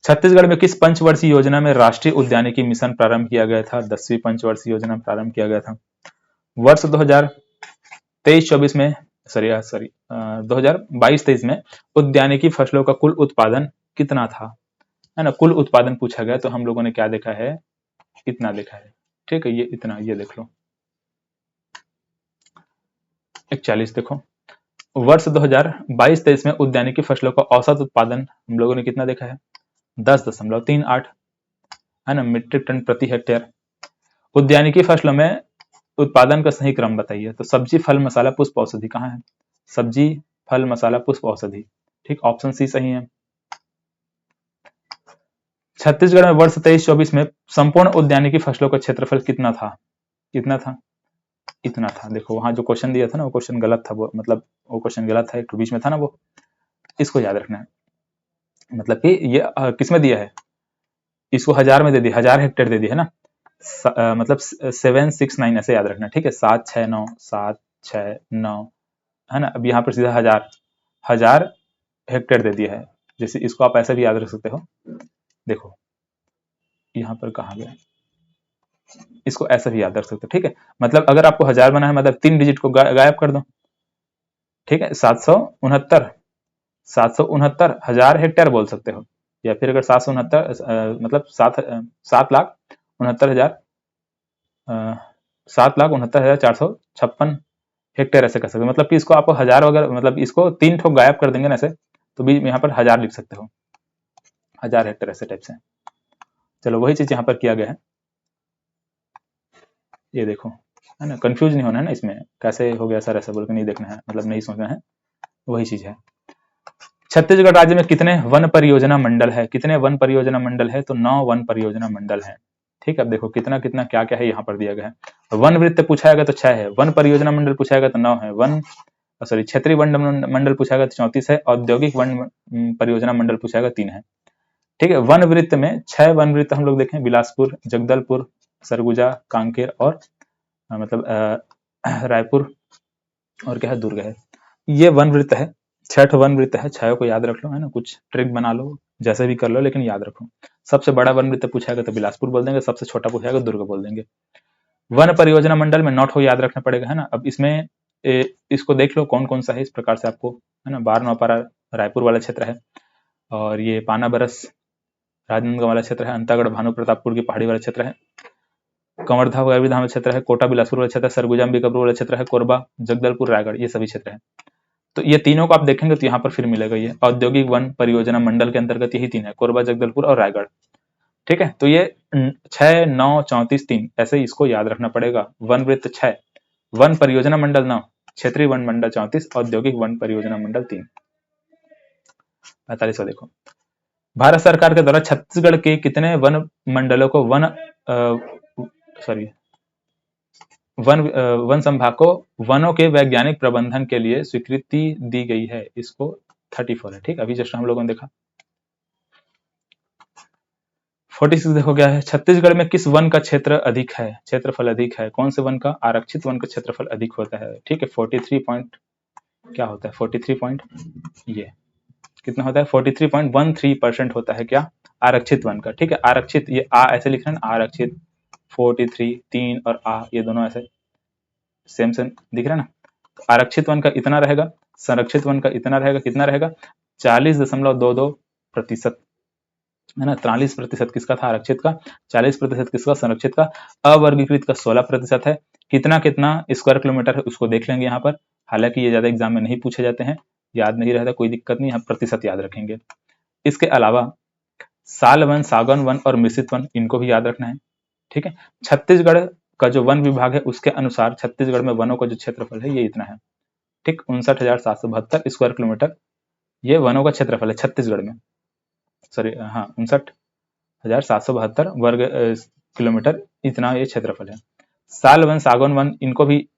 Speaker 1: छत्तीसगढ़ में किस पंचवर्षीय योजना में राष्ट्रीय उद्यानिकी मिशन प्रारंभ किया गया था? 10वीं पंचवर्षीय योजना प्रारंभ किया गया था। वर्ष 2023-24 में 2022-23 में उद्यानिकी फसलों का कुल उत्पादन कितना था? है ना, कुल उत्पादन पूछा गया तो हम लोगों ने क्या देखा है? इतना देखा है। ठीक है, ये इतना, ये देख लो 41। देखो वर्ष 2022-23 में उद्यानिकी फसलों का औसत उत्पादन हम लोगों ने कितना देखा है? 10.38 है ना, मीट्रिक टन प्रति हेक्टेयर। उद्यानिकी फसलों में उत्पादन का सही क्रम बताइए। तो सब्जी, फल, मसाला, पुष्प, औषधि कहाँ है? सब्जी, फल, मसाला, पुष्प, औषधि। ठीक, ऑप्शन सी सही है। छत्तीसगढ़ में वर्ष 23-24 में संपूर्ण उद्यानिकी फसलों का क्षेत्रफल कितना था? कितना था? इतना था। देखो वहां जो क्वेश्चन दिया था ना, वो क्वेश्चन गलत था, वो मतलब वो क्वेश्चन गलत था, एक तो बीच में था ना, वो इसको याद रखना है। मतलब कि ये किसमें दिया है? इसको 1000 में दे दिया, 1000 हेक्टेयर दे दिया है ना, मतलब 769 ऐसे याद रखना। ठीक है, 769 769 है ना। अब यहाँ पर सीधा 1000 हेक्टेयर दे दिया है। जैसे इसको आप ऐसे भी याद रख सकते हो। देखो यहाँ पर कहा गया, इसको ऐसे भी याद रख सकते हो। ठीक है, मतलब अगर आपको 1000 बना है, मतलब 3 डिजिट को गायब कर दो। ठीक है, 769 1000 हेक्टेयर बोल सकते हो, या फिर अगर 769 मतलब 7,69,456 7,69,456 हेक्टेयर ऐसे कर सकते हो। मतलब कि इसको आप 1000 वगैरह, मतलब इसको 3 ठोक गायब कर देंगे ना ऐसे, तो भी यहाँ पर 1000 लिख सकते हो, 1000 हेक्टेयर ऐसे टाइप से। चलो वही चीज यहाँ पर किया गया है। ये देखो है ना, कंफ्यूज नहीं होना है ना इसमें, कैसे हो गया सर ऐसा बोल के नहीं देखना है, मतलब नहीं सोचना है, वही चीज है। छत्तीसगढ़ राज्य में कितने वन परियोजना मंडल है? कितने वन परियोजना मंडल है? तो 9 वन परियोजना मंडल है। ठीक है, अब देखो कितना कितना क्या क्या है यहाँ पर दिया गया है। वन वृत्त पूछाएगा तो 6 है, वन परियोजना मंडल पूछाएगा तो 9 है, क्षेत्रीय वन मंडल पूछाएगा तो 34 है, औद्योगिक वन परियोजना मंडल पूछाएगा 3 है। ठीक है, वन वृत्त में 6 वन वृत्त हम लोग देखें, बिलासपुर, जगदलपुर, सरगुजा, कांकेर और मतलब रायपुर और क्या है, दुर्ग है। ये वन वृत्त है, 6 वन वृत्त है, 6 को याद रख लो है ना, कुछ ट्रिक बना लो, जैसे भी कर लो, लेकिन याद रखो। सबसे बड़ा वन वृत्त पूछाएगा तो बिलासपुर बोल देंगे, सबसे छोटा पूछाएगा दुर्ग बोल देंगे। वन परियोजना मंडल में 9 याद रखना पड़ेगा है ना। अब इसमें इसको देख लो कौन कौन सा है, इस प्रकार से आपको है ना। बार नौपारा रायपुर वाला क्षेत्र है, और ये पाना बरस राजनांदगांव वाला क्षेत्र है, अंतागढ़ भानु प्रतापपुर की पहाड़ी वाला क्षेत्र है, कंवरधा गैरविधान वाला क्षेत्र है, कोटा बिलासपुर वाला क्षेत्र है, सरगुजा अंबिकापुर वाला क्षेत्र है, कोरबा, जगदलपुर, रायगढ़, ये सभी क्षेत्र है। तो ये तीनों को आप देखेंगे तो यहाँ पर फिर मिलेगा, ये औद्योगिक वन परियोजना मंडल के अंतर्गत यही 3 है, कोरबा, जगदलपुर और रायगढ़। ठीक है, तो ये 6 9 34 3 ऐसे इसको याद रखना पड़ेगा। वन वृत्त 6, वन परियोजना मंडल 9, क्षेत्रीय वन मंडल 34, औद्योगिक वन परियोजना मंडल 3। 45 देखो, भारत सरकार के द्वारा छत्तीसगढ़ के कितने वन मंडलों को वन संभाग को वनों के वैज्ञानिक प्रबंधन के लिए स्वीकृति दी गई है? इसको 34 है। ठीक, अभी जस्ट हम लोगों ने देखा। 46 देखो क्या है, छत्तीसगढ़ में किस वन का क्षेत्र अधिक है, क्षेत्रफल अधिक है? कौन से वन का? आरक्षित वन का क्षेत्रफल अधिक होता है। ठीक है, 43 पॉइंट क्या होता है, 43 पॉइंट ये कितना होता है, 43.13% होता है क्या, आरक्षित वन का। ठीक है, आरक्षित, ये आ ऐसे लिख रहे हैं, आरक्षित 43 3 और आ ये दोनों ऐसे सेम सेम दिख रहा है ना। तो आरक्षित वन का इतना रहेगा, संरक्षित वन का इतना रहेगा, कितना रहेगा 40.22% है ना। 43% किसका था, आरक्षित का, 40% किसका, संरक्षित का, अवर्गीकृत का 16% है। कितना कितना स्क्वायर किलोमीटर है उसको देख लेंगे यहाँ पर, हालांकि ये ज्यादा एग्जाम में नहीं पूछे जाते हैं, याद नहीं रहता, कोई दिक्कत नहीं, हम प्रतिशत याद रखेंगे। इसके अलावा साल वन, सागौन वन और मिश्रित वन, इनको भी याद रखना है। ठीक है, छत्तीसगढ़ का जो वन विभाग है उसके अनुसार छत्तीसगढ़ में वनों का जो क्षेत्रफल है ये इतना है। ठीक, 59,772 स्क्वायर किलोमीटर ये वनों का क्षेत्रफल है छत्तीसगढ़ में, सॉरी हाँ 59,772 वर्ग किलोमीटर, इतना ये क्षेत्रफल है। साल वन, सागौन वन, इनको भी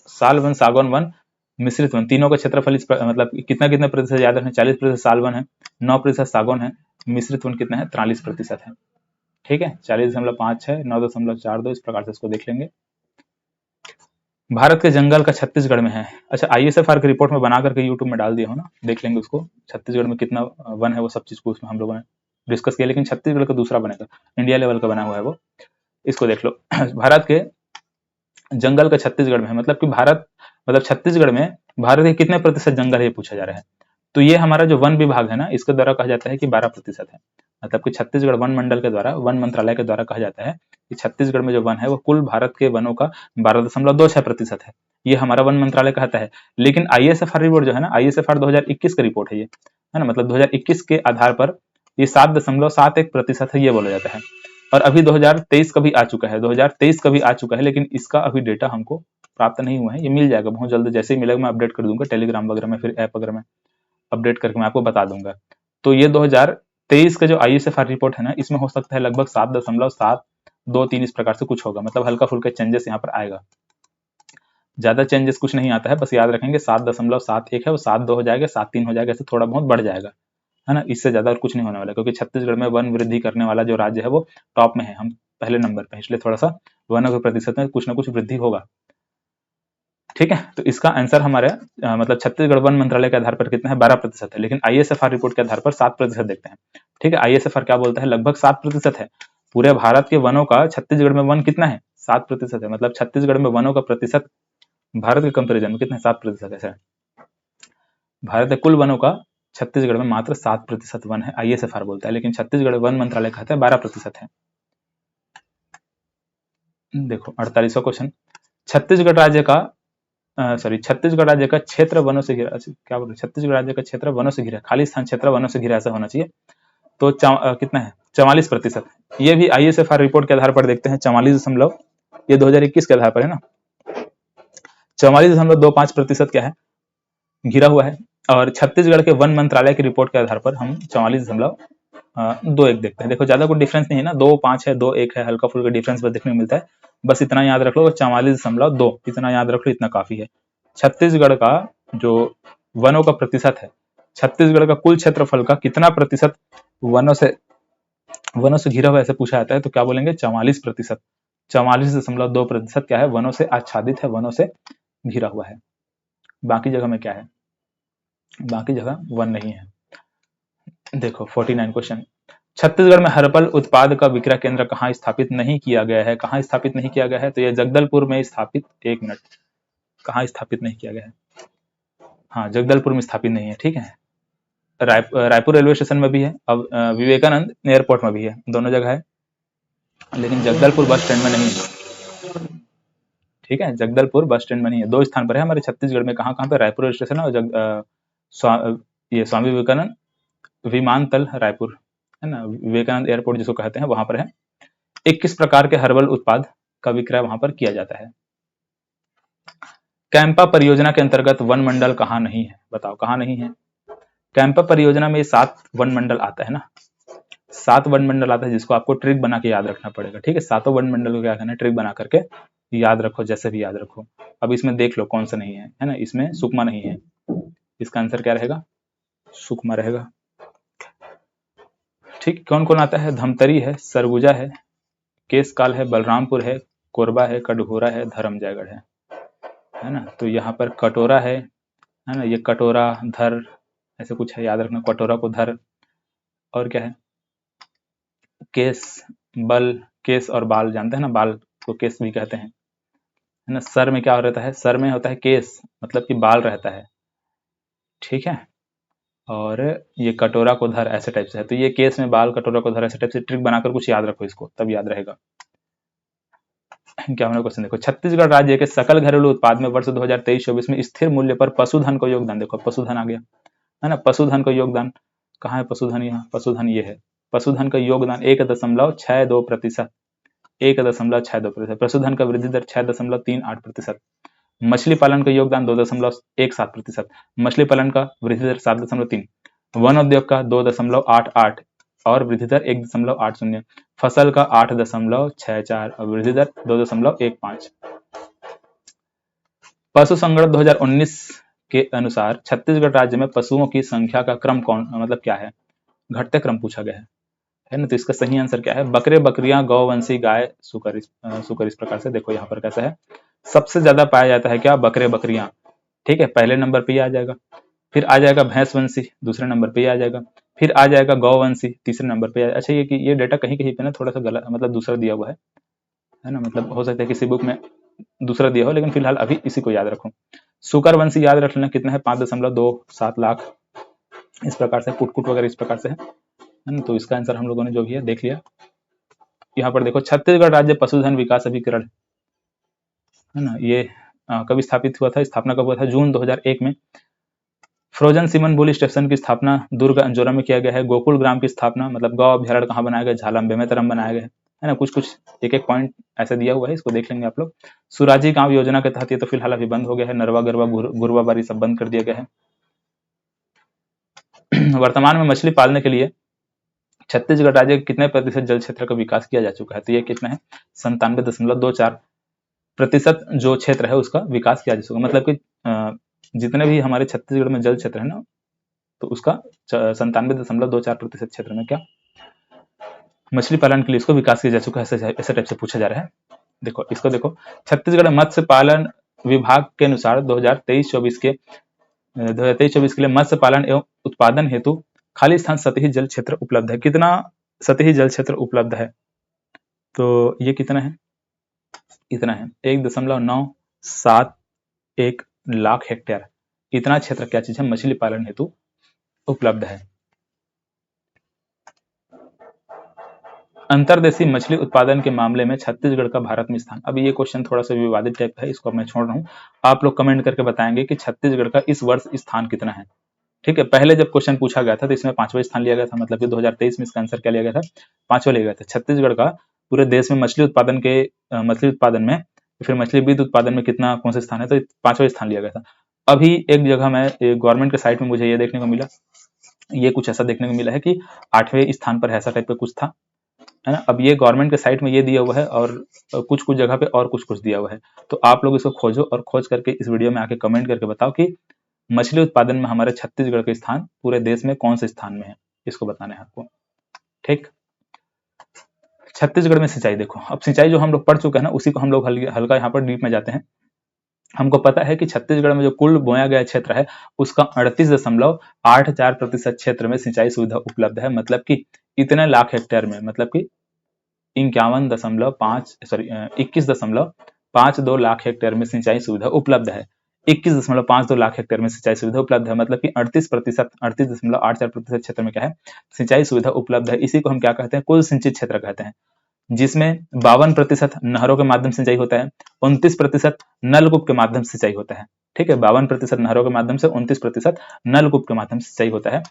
Speaker 1: साल वन, सागौन वन मिश्रित वन, तीनों का क्षेत्रफल मतलब कितना कितना प्रतिशत याद रखें, 40% साल वन है, 9% सागौन है, मिश्रित वन कितना है, 43% है। ठीक है, 40.56, 9.42, इस प्रकार से इसको देख लेंगे। भारत के जंगल का छत्तीसगढ़ में है। अच्छा, ISFR की रिपोर्ट में बना करके यूट्यूब में डाल दिया हो ना, देख लेंगे उसको, छत्तीसगढ़ में कितना वन है, वो सब चीज को उसमें हम लोगों ने डिस्कस किया, लेकिन छत्तीसगढ़ का दूसरा बनेगा, इंडिया लेवल का बना हुआ है वो, इसको देख लो। भारत के जंगल का छत्तीसगढ़ में है, मतलब कि भारत, मतलब छत्तीसगढ़ में भारत के कितने प्रतिशत जंगल है, ये पूछा जा रहा है। तो ये हमारा जो वन विभाग है ना, इसके द्वारा कहा जाता है कि 12% है, मतलब कि छत्तीसगढ़ वन मंडल के द्वारा, वन मंत्रालय के द्वारा कहा जाता है कि छत्तीसगढ़ में जो वन है वो कुल भारत के वनों का 12.26% है, ये हमारा वन मंत्रालय कहता है। लेकिन ISFR रिपोर्ट जो है ना, ISFR 2021 का रिपोर्ट है ये, है ना, मतलब 2021 के आधार पर ये 7.71% है, ये बोला जाता है। और अभी 2023 का भी आ चुका है, 2023 का भी आ चुका है, लेकिन इसका अभी डेटा हमको प्राप्त नहीं हुआ है, ये मिल जाएगा बहुत जल्द, जैसे ही मिलेगा मैं अपडेट कर दूंगा टेलीग्राम वगैरह में, फिर ऐप वगैरह में अपडेट करके मैं आपको बता दूंगा। तो ये 2023 का जो ISFR रिपोर्ट है ना, इसमें हो सकता है लगभग 7.723 इस प्रकार से कुछ होगा, मतलब हल्का फुल्का चेंजेस यहाँ पर आएगा, ज्यादा चेंजेस कुछ नहीं आता है, बस याद रखेंगे 7.71 है वो 7.2 हो जाएगा, 7.3 हो जाएगा, ऐसे थोड़ा बहुत बढ़ जाएगा, है ना, इससे ज्यादा और कुछ नहीं होने वाला, क्योंकि छत्तीसगढ़ में वन वृद्धि करने वाला जो राज्य है वो टॉप में है, हम पहले नंबर पे, इसलिए थोड़ा सा वनों के प्रतिशत में कुछ ना कुछ वृद्धि होगा। ठीक है, तो इसका आंसर हमारे मतलब छत्तीसगढ़ वन मंत्रालय के आधार पर कितना है, 12% है, लेकिन ISFR रिपोर्ट के आधार पर 7% देखते हैं। ठीक है, ISFR क्या बोलता है, लगभग 7% है, पूरे भारत के वनों का छत्तीसगढ़ में वन कितना है, 7% है, मतलब छत्तीसगढ़ में वनों का प्रतिशत भारत के कंपेरिजन में कितना है, 7% ऐसा है। भारत के कुल वनों का छत्तीसगढ़ में मात्र 7% वन है, ISFR बोलता है, लेकिन छत्तीसगढ़ वन मंत्रालय कहता है 12% है। देखो 48वां क्वेश्चन, छत्तीसगढ़ राज्य का छत्तीसगढ़ राज्य का क्षेत्र वनों से घिरा, क्या बोल रहे, छत्तीसगढ़ राज्य का क्षेत्र वनों से घिरा, खाली स्थान क्षेत्र वनों से घिरा ऐसा होना चाहिए, तो कितना है, 44%। ये भी ISFR रिपोर्ट के आधार पर देखते हैं, 44, ये 2021 के आधार पर है ना, 44.25% क्या है, घिरा हुआ है। और छत्तीसगढ़ के वन मंत्रालय की रिपोर्ट के आधार पर हम 44.21 देखते हैं। देखो ज्यादा कोई डिफरेंस नहीं है ना, 2.5 है, 2.1 है, हल्का फुल्का डिफरेंस बस देखने को मिलता है, बस इतना याद रख लो, 44.2 इतना याद रख लो, इतना काफी है। छत्तीसगढ़ का जो वनों का प्रतिशत है, छत्तीसगढ़ का कुल क्षेत्रफल का कितना प्रतिशत वनों से घिरा हुआ ऐसे पूछा जाता है, तो क्या बोलेंगे, 44%, 44.2% क्या है, वनों से आच्छादित है, वनों से घिरा हुआ है। बाकी जगह में क्या है, बाकी जगह वन नहीं है। देखो 49 क्वेश्चन, छत्तीसगढ़ में हर्बल उत्पाद का विक्रय केंद्र कहाँ स्थापित नहीं किया गया है, कहाँ स्थापित नहीं किया गया है, तो ये जगदलपुर में स्थापित, एक मिनट, कहाँ स्थापित नहीं किया गया है, हाँ जगदलपुर में स्थापित नहीं है। ठीक है, रायपुर रेलवे स्टेशन में भी है, अब विवेकानंद एयरपोर्ट में भी है, दोनों जगह है, लेकिन जगदलपुर बस स्टैंड में नहीं है। ठीक है, जगदलपुर बस स्टैंड में नहीं है, दो स्थान पर है हमारे छत्तीसगढ़ में, कहाँ कहाँ पे, रायपुर रेलवे स्टेशन और ये स्वामी विवेकानंद विमानतल रायपुर, है ना, विवेकानंद एयरपोर्ट जिसको कहते हैं, वहां पर है। 21 प्रकार के हर्बल उत्पाद का विक्रय वहां पर किया जाता है। कैंपा परियोजना के अंतर्गत वन मंडल कहाँ नहीं है, बताओ कहाँ नहीं है। कैंपा परियोजना में 7 वन मंडल आता है ना, 7 वन मंडल आता है, जिसको आपको ट्रिक बना के याद रखना पड़ेगा। ठीक है, 7 वन मंडल को क्या करना है, ट्रिक बना करके याद रखो, जैसे भी याद रखो। अब इसमें देख लो कौन सा नहीं है, है ना, इसमें सुकमा नहीं है, इसका आंसर क्या रहेगा, सुकमा रहेगा। ठीक, कौन कौन आता है, धमतरी है, सरगुजा है, केसकाल है, बलरामपुर है, कोरबा है, कटघोरा है, धर्मजयगढ़ है ना। तो यहाँ पर कटोरा है ना, ये कटोरा धर ऐसे कुछ है, याद रखना, कटोरा को धर, और क्या है, केस, बल, केस और बाल जानते हैं ना, बाल को केस भी कहते हैं, है ना। सर में क्या रहता है, सर में होता है केस, मतलब कि बाल रहता है। ठीक है, और ये कटोरा को धर ऐसे टाइप से है, तो ये केस में बाल, कटोरा को धर ऐसे टाइप से ट्रिक बनाकर कुछ याद रखो इसको, तब याद रहेगा। क्या होना क्वेश्चन देखो, छत्तीसगढ़ राज्य के सकल घरेलू उत्पाद में वर्ष 2023-24 में स्थिर मूल्य पर पशुधन को योगदान, देखो पशुधन आ गया, है ना, पशुधन का योगदान कहाँ है, पशुधन यहाँ, पशुधन ये है, पशुधन का योगदान 1.62%, 1.62%, पशुधन का वृद्धि दर 6.38%, मछली पालन का योगदान 2.17%, मछली पालन का वृद्धि दर 7.3, वन उद्योग का 2.88 और वृद्धि दर 1.80, फसल का 8.64 और वृद्धि दर 2.15। पशु संगणक 2019 के अनुसार छत्तीसगढ़ राज्य में पशुओं की संख्या का क्रम कौन मतलब क्या है? घटते क्रम पूछा गया है ना। तो इसका सही आंसर क्या है? बकरे, बकरियां, गौवंशी, गाय, सुकर। सुकर इस प्रकार से देखो यहाँ पर कैसा है, सबसे ज्यादा पाया जाता है क्या? बकरे, बकरियां। ठीक है, पहले नंबर पे ही आ जाएगा। फिर आ जाएगा भैंसवंशी, दूसरे नंबर पे ही आ जाएगा। फिर आ जाएगा गौवंशी, तीसरे नंबर पे। अच्छा, ये डेटा कहीं कहीं पे ना थोड़ा सा गलत मतलब दूसरा दिया हुआ है ना। मतलब हो सकता है किसी बुक में दूसरा दिया हो, लेकिन फिलहाल अभी इसी को याद रखो। सुकरवंशी याद रख लेना कितना है? 5.27 लाख इस प्रकार से। कुटकुट वगैरह इस प्रकार से है ना। तो इसका आंसर हम लोगों ने जो भी है देख लिया। यहाँ पर देखो, छत्तीसगढ़ राज्य पशुधन विकास अभिकरण है ना, ये कब स्थापित हुआ था? स्थापना कब हुआ था? जून 2001 में। फ्रोजन सिमन बुल स्टेशन की स्थापना दुर्ग अंजोरा में किया गया है। गोकुल ग्राम की स्थापना मतलब गौ अभ्यारण्य कहाँ बनाया गया? झालम बेमेतरम बनाया गया है ना। कुछ कुछ एक एक पॉइंट ऐसे दिया हुआ है, इसको देख लेंगे आप लोग। सुराजी गांव योजना के तहत ये तो फिलहाल अभी बंद हो गया है। नरवा गरवा गुरवा बारी सब बंद कर दिया गया है। वर्तमान में मछली पालने के लिए छत्तीसगढ़ राज्य के कितने प्रतिशत जल क्षेत्र का विकास किया जा चुका है? तो ये कितना है? 97.24% जो क्षेत्र है उसका विकास किया जा चुका। मतलब कि जितने भी हमारे छत्तीसगढ़ में जल क्षेत्र है ना, तो उसका 97.24% क्षेत्र में क्या मछली पालन के लिए इसको विकास किया जा चुका है। ऐसे टाइप से पूछा जा रहा है। देखो इसको देखो, छत्तीसगढ़ मत्स्य पालन विभाग के अनुसार 2023-24 के लिए मत्स्य पालन एवं उत्पादन हेतु खाली स्थान सतही जल क्षेत्र उपलब्ध है। कितना सतही जल क्षेत्र उपलब्ध है? तो ये कितना है? इतना है 1.971 लाख हेक्टेयर। इतना क्षेत्र क्या चीज है? मछली पालन हेतु उपलब्ध है। अंतर्देशीय मछली उत्पादन के मामले में छत्तीसगढ़ का भारत में स्थान। अभी ये क्वेश्चन थोड़ा सा विवादित टाइप है, इसको मैं छोड़ रहा हूँ। आप लोग कमेंट करके बताएंगे कि छत्तीसगढ़ का इस वर्ष स्थान कितना है। ठीक है, पहले जब क्वेश्चन पूछा गया था तो इसमें 5वां स्थान लिया गया था। मतलब कि 2023 में इसका आंसर क्या लिया गया था? 5वां लिया गया था। छत्तीसगढ़ का पूरे देश में मछली उत्पादन में फिर मछली बीज उत्पादन में कितना कौन सा स्थान है? तो 5वां स्थान लिया गया था। अभी एक जगह में गवर्नमेंट के साइट में मुझे ये देखने को मिला, ये कुछ ऐसा देखने को मिला है कि 8वें स्थान पर ऐसा टाइप का कुछ था, है ना। अब ये गवर्नमेंट के साइट में ये दिया हुआ है और कुछ कुछ जगह पे और कुछ कुछ दिया हुआ है। तो आप लोग इसको खोजो और खोज करके इस वीडियो में आके कमेंट करके बताओ कि मछली उत्पादन में हमारे छत्तीसगढ़ का स्थान पूरे देश में कौन से स्थान में है, इसको बताना है आपको। ठीक, छत्तीसगढ़ में सिंचाई देखो। अब सिंचाई जो हम लोग पढ़ चुके हैं ना, उसी को हम लोग हल्का यहाँ पर डीप में जाते हैं। हमको पता है कि छत्तीसगढ़ में जो कुल बोया गया क्षेत्र है उसका 38.84% क्षेत्र में सिंचाई सुविधा उपलब्ध है। मतलब कि इतने लाख हेक्टेयर में, मतलब कि 21.52 लाख हेक्टेयर में सिंचाई सुविधा उपलब्ध है। 21.52 लाख हेक्टेयर में सिंचाई सुविधा उपलब्ध है। मतलब कि 38.84% क्षेत्र में क्या है? सिंचाई सुविधा उपलब्ध है। इसी को हम क्या कहते हैं? कुल सिंचित क्षेत्र कहते हैं, जिसमें 52% नहरों के माध्यम से सिंचाई होता है, 29% नलकूप के माध्यम से सिंचाई होता है। ठीक है, 52% नहरों के माध्यम से, 29% नलकूप के माध्यम से सिंचाई होता है।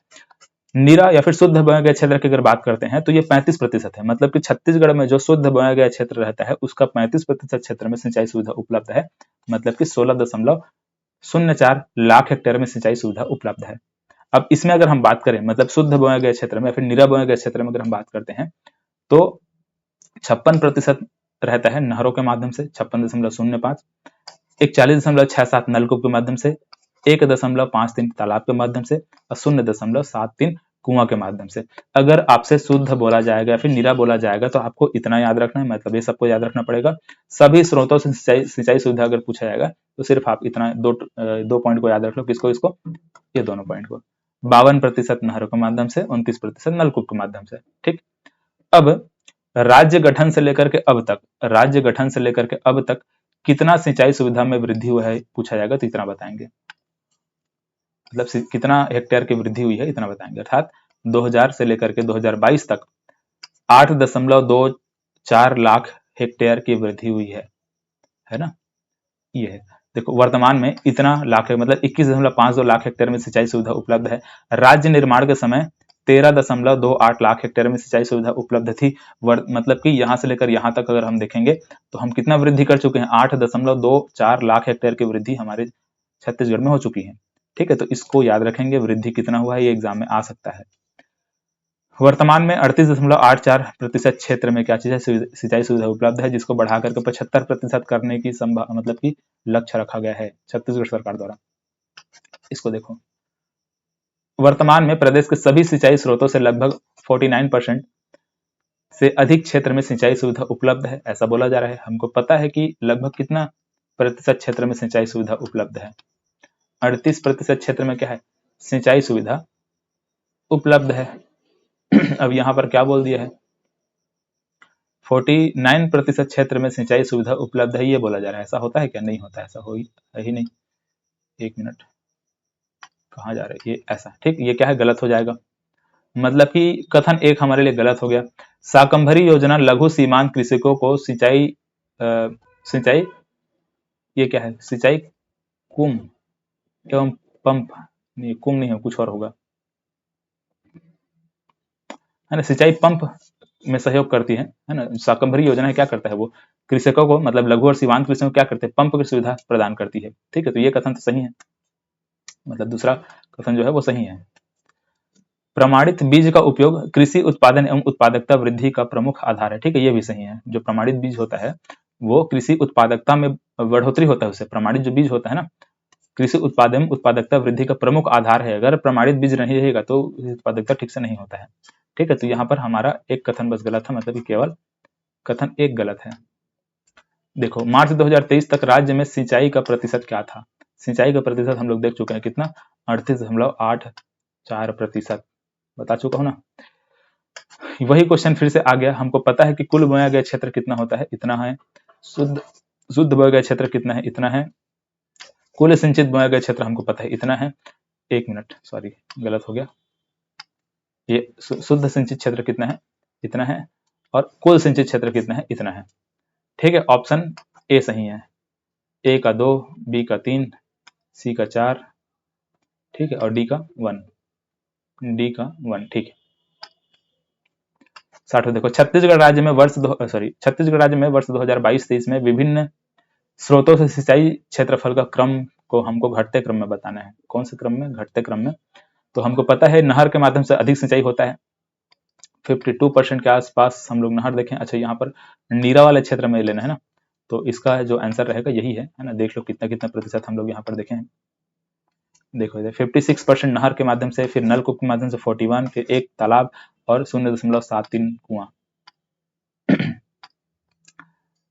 Speaker 1: नीरा या फिर शुद्ध बोया गया क्षेत्र की अगर बात करते हैं तो ये 35% है। मतलब कि छत्तीसगढ़ में जो शुद्ध बोया गया क्षेत्र रहता है उसका 35% क्षेत्र में सिंचाई सुविधा उपलब्ध है। मतलब कि 16.04 लाख हेक्टेयर में सिंचाई सुविधा उपलब्ध है। अब इसमें अगर हम बात करें मतलब शुद्ध बोया गया क्षेत्र में या फिर नीरा बोया गया क्षेत्र में अगर हम बात करते हैं तो 56% रहता है नहरों के माध्यम से, 56.05, 41.67 नलकूप के माध्यम से, 1.53 तालाब के माध्यम से और 0.73 कुआं के माध्यम से। अगर आपसे शुद्ध बोला जाएगा या फिर नीरा बोला जाएगा तो आपको इतना याद रखना है, मतलब ये सबको याद रखना पड़ेगा। सभी स्रोतों से सिंचाई सुविधा अगर पूछा जाएगा तो सिर्फ आप इतना दो पॉइंट को याद रख लो। किसको? इसको, ये दोनों पॉइंट को। 52% नहरों के माध्यम से, 29% नलकूप के माध्यम से। ठीक, अब राज्य गठन से लेकर के अब तक कितना सिंचाई सुविधा में वृद्धि हुआ है पूछा जाएगा तो इतना बताएंगे। मतलब कितना हेक्टेयर की वृद्धि हुई है इतना बताएंगे। अर्थात 2000 से लेकर के 2022 तक 8.24 लाख हेक्टेयर की वृद्धि हुई है ना। ये है, देखो वर्तमान में इतना लाख है, मतलब 21.52 लाख हेक्टेयर में सिंचाई सुविधा उपलब्ध है। राज्य निर्माण के समय 13.28 लाख हेक्टेयर में सिंचाई सुविधा उपलब्ध थी। मतलब कि यहां से लेकर यहां तक अगर हम देखेंगे तो हम कितना वृद्धि कर चुके हैं? 8.24 लाख हेक्टेयर की वृद्धि हमारे छत्तीसगढ़ में हो चुकी है। ठीक है, तो इसको याद रखेंगे, वृद्धि कितना हुआ है ये एग्जाम में आ सकता है। वर्तमान में 38.84% क्षेत्र में क्या चीज है? सिंचाई सुविधा उपलब्ध है, जिसको बढ़ा करके 75% करने की मतलब की लक्ष्य रखा गया है छत्तीसगढ़ सरकार द्वारा। इसको देखो, वर्तमान में प्रदेश के सभी सिंचाई स्रोतों से लगभग 49% से अधिक क्षेत्र में सिंचाई सुविधा उपलब्ध है, ऐसा बोला जा रहा है। हमको पता है कि लगभग कितना प्रतिशत क्षेत्र में सिंचाई सुविधा उपलब्ध है, 38% क्षेत्र में क्या है, सिंचाई सुविधा उपलब्ध है। अब यहाँ पर क्या बोल दिया है, 49% क्षेत्र में सिंचाई सुविधा उपलब्ध है, ये बोला जा रहा है। ऐसा होता है क्या? नहीं होता, ऐसा हो ही नहीं। एक मिनट, कहाँ जा रहे हैं ये, ऐसा ठीक, ये क्या है, गलत हो जाएगा। मतलब कि कथन एक हमारे लिए गलत हो गया। शाकंभरी योजना लघु सीमांत कृषकों को सिंचाई ये क्या है, सिंचाई कुम एवं पंप, नहीं कुम नहीं है, कुछ और होगा, है ना, सिंचाई पंप में सहयोग करती है ना। शाकंभरी योजना क्या करता है, वो कृषकों को, मतलब लघु और सीमांत कृषकों को क्या करते हैं, पंप की सुविधा प्रदान करती है। ठीक है, तो ये कथन तो सही है, मतलब दूसरा कथन जो है वो सही है। प्रमाणित बीज का उपयोग कृषि उत्पादन एवं उत्पादकता वृद्धि का प्रमुख आधार है। ठीक है, ये भी सही है। जो प्रमाणित बीज होता है वो कृषि उत्पादकता में बढ़ोतरी होता है, उससे प्रमाणित जो बीज होता है ना, कृषि उत्पादन उत्पादकता वृद्धि का प्रमुख आधार है। अगर प्रमाणित बीज नहीं रहेगा तो उत्पादकता ठीक से नहीं होता है। ठीक है, तो यहाँ पर हमारा एक कथन बस गलत है, मतलब कि केवल कथन एक गलत है। देखो, मार्च 2023 तक राज्य में सिंचाई का प्रतिशत क्या था? सिंचाई का प्रतिशत हम लोग देख चुके हैं, कितना, 38.84%, बता चुका हूं ना। वही क्वेश्चन फिर से आ गया। हमको पता है कि कुल बोया गया क्षेत्र कितना होता है, इतना है। शुद्ध बोया गया क्षेत्र कितना है, इतना है। कुल सिंचित बोया गया क्षेत्र हमको पता है, इतना है। एक मिनट, सॉरी गलत हो गया। ये शुद्ध सिंचित क्षेत्र कितना है, इतना है, और कुल सिंचित क्षेत्र कितना है, इतना है। ठीक है, ऑप्शन ए सही है। ए का 2, बी का 3, सी का 4, ठीक है, और डी का 1, डी का 1, ठीक है। 60। देखो, छत्तीसगढ़ राज्य में वर्ष 2022-23 में विभिन्न स्रोतों से सिंचाई क्षेत्रफल का क्रम को हमको घटते क्रम में बताना है। कौन से क्रम में? घटते क्रम में। तो हमको पता है नहर के माध्यम से अधिक सिंचाई होता है, 52% के आसपास हम लोग नहर देखें। अच्छा, यहाँ पर नीरा वाले क्षेत्र में लेना है ना, तो इसका जो आंसर रहेगा यही है ना। देख लो कितना कितना प्रतिशत हम लोग यहाँ पर देखें। देखो इधर 56% नहर के माध्यम से, फिर नलकूप के माध्यम से 41, फिर एक तालाब और 0.73 कुआं।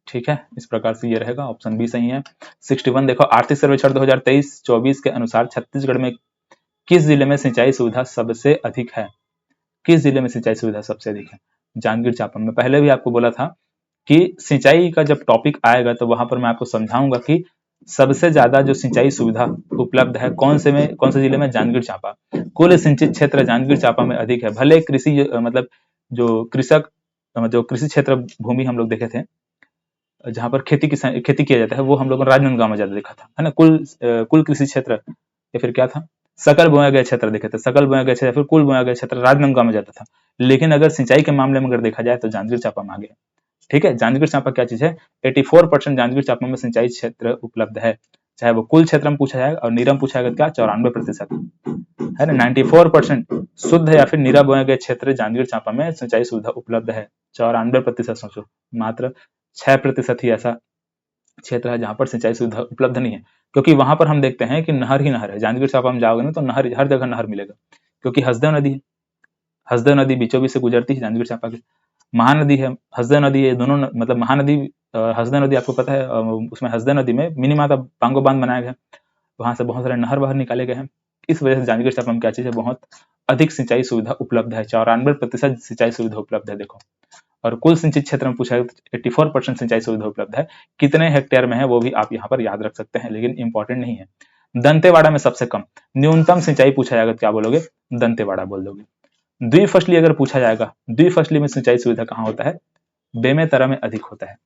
Speaker 1: ठीक है, इस प्रकार से ये रहेगा, ऑप्शन बी सही है। 61 देखो, आर्थिक सर्वेक्षण 2023-24 के अनुसार छत्तीसगढ़ में किस जिले में सिंचाई सुविधा सबसे अधिक है? किस जिले में सिंचाई सुविधा सबसे अधिक है? जांजगीर चांपा में। पहले भी आपको बोला था कि सिंचाई का जब टॉपिक आएगा तो वहां पर मैं आपको समझाऊंगा कि सबसे ज्यादा जो सिंचाई सुविधा उपलब्ध है कौन से जिले में? जांजगीर चांपा। कुल सिंचित क्षेत्र जांजगीर चांपा में अधिक है। भले कृषि मतलब जो कृषि क्षेत्र भूमि हम लोग देखे थे, जहां पर खेती किया जाता है, वो हम लोगों ने राजनांदगांव में ज्यादा देखा था, है ना। कुल कृषि क्षेत्र या फिर क्या था, सकल बोया गया क्षेत्र देखे थे, सकल बोया गया क्षेत्र, फिर कुल बोया गया क्षेत्र राजनांदगांव में जाता था। लेकिन अगर सिंचाई के मामले में अगर देखा जाए तो जांजगीर चांपा में आगे है। ठीक है, जांजगीर चांपा क्या चीज है, 84% जांजगीर चांपा में सिंचाई क्षेत्र उपलब्ध है। चाहे वो कुल क्षेत्र में पूछा जाएगा और नीरा में पूछा जाएगा, क्या 94% है ना। 94% शुद्ध या फिर नीरा बोया गया क्षेत्र जांजगीर चांपा में सिंचाई सुविधा उपलब्ध है। 94%, सोचो, मात्र 6% ही ऐसा क्षेत्र है जहां पर सिंचाई सुविधा उपलब्ध नहीं है। क्योंकि वहां पर हम देखते हैं कि नहर ही नहर है। जांजगीर चांपा में जाओगे ना तो नहर, हर जगह नहर मिलेगा, क्योंकि हसदेव नदी है। हसदेव नदी बीचों बीच से गुजरती है जांजगीर चांपा की। महानदी है, हसदेव नदी है, दोनों मतलब महानदी, हसदेव नदी आपको पता है, उसमें हसदेव नदी में मिनी माता पांगो बांध बनाया गया है, वहां से बहुत सारे नहर बाहर निकाले गए हैं। इस वजह से जांजगीर चांपा में क्या चीज है, बहुत अधिक सिंचाई सुविधा उपलब्ध है। 94% सिंचाई सुविधा उपलब्ध है। देखो, और कुल सिंचित क्षेत्र में पूछा है 84% सिंचाई सुविधा उपलब्ध है। कितने हेक्टेयर में है वो भी आप यहाँ पर याद रख सकते हैं, लेकिन इंपॉर्टेंट नहीं है। दंतेवाड़ा में सबसे कम, न्यूनतम सिंचाई पूछा जाएगा, क्या बोलोगे? दंतेवाड़ा बोल दोगे। द्विफसली अगर पूछा जाएगा, द्विफसली में सिंचाई सुविधा कहाँ होता है? बेमेतरा में अधिक होता है,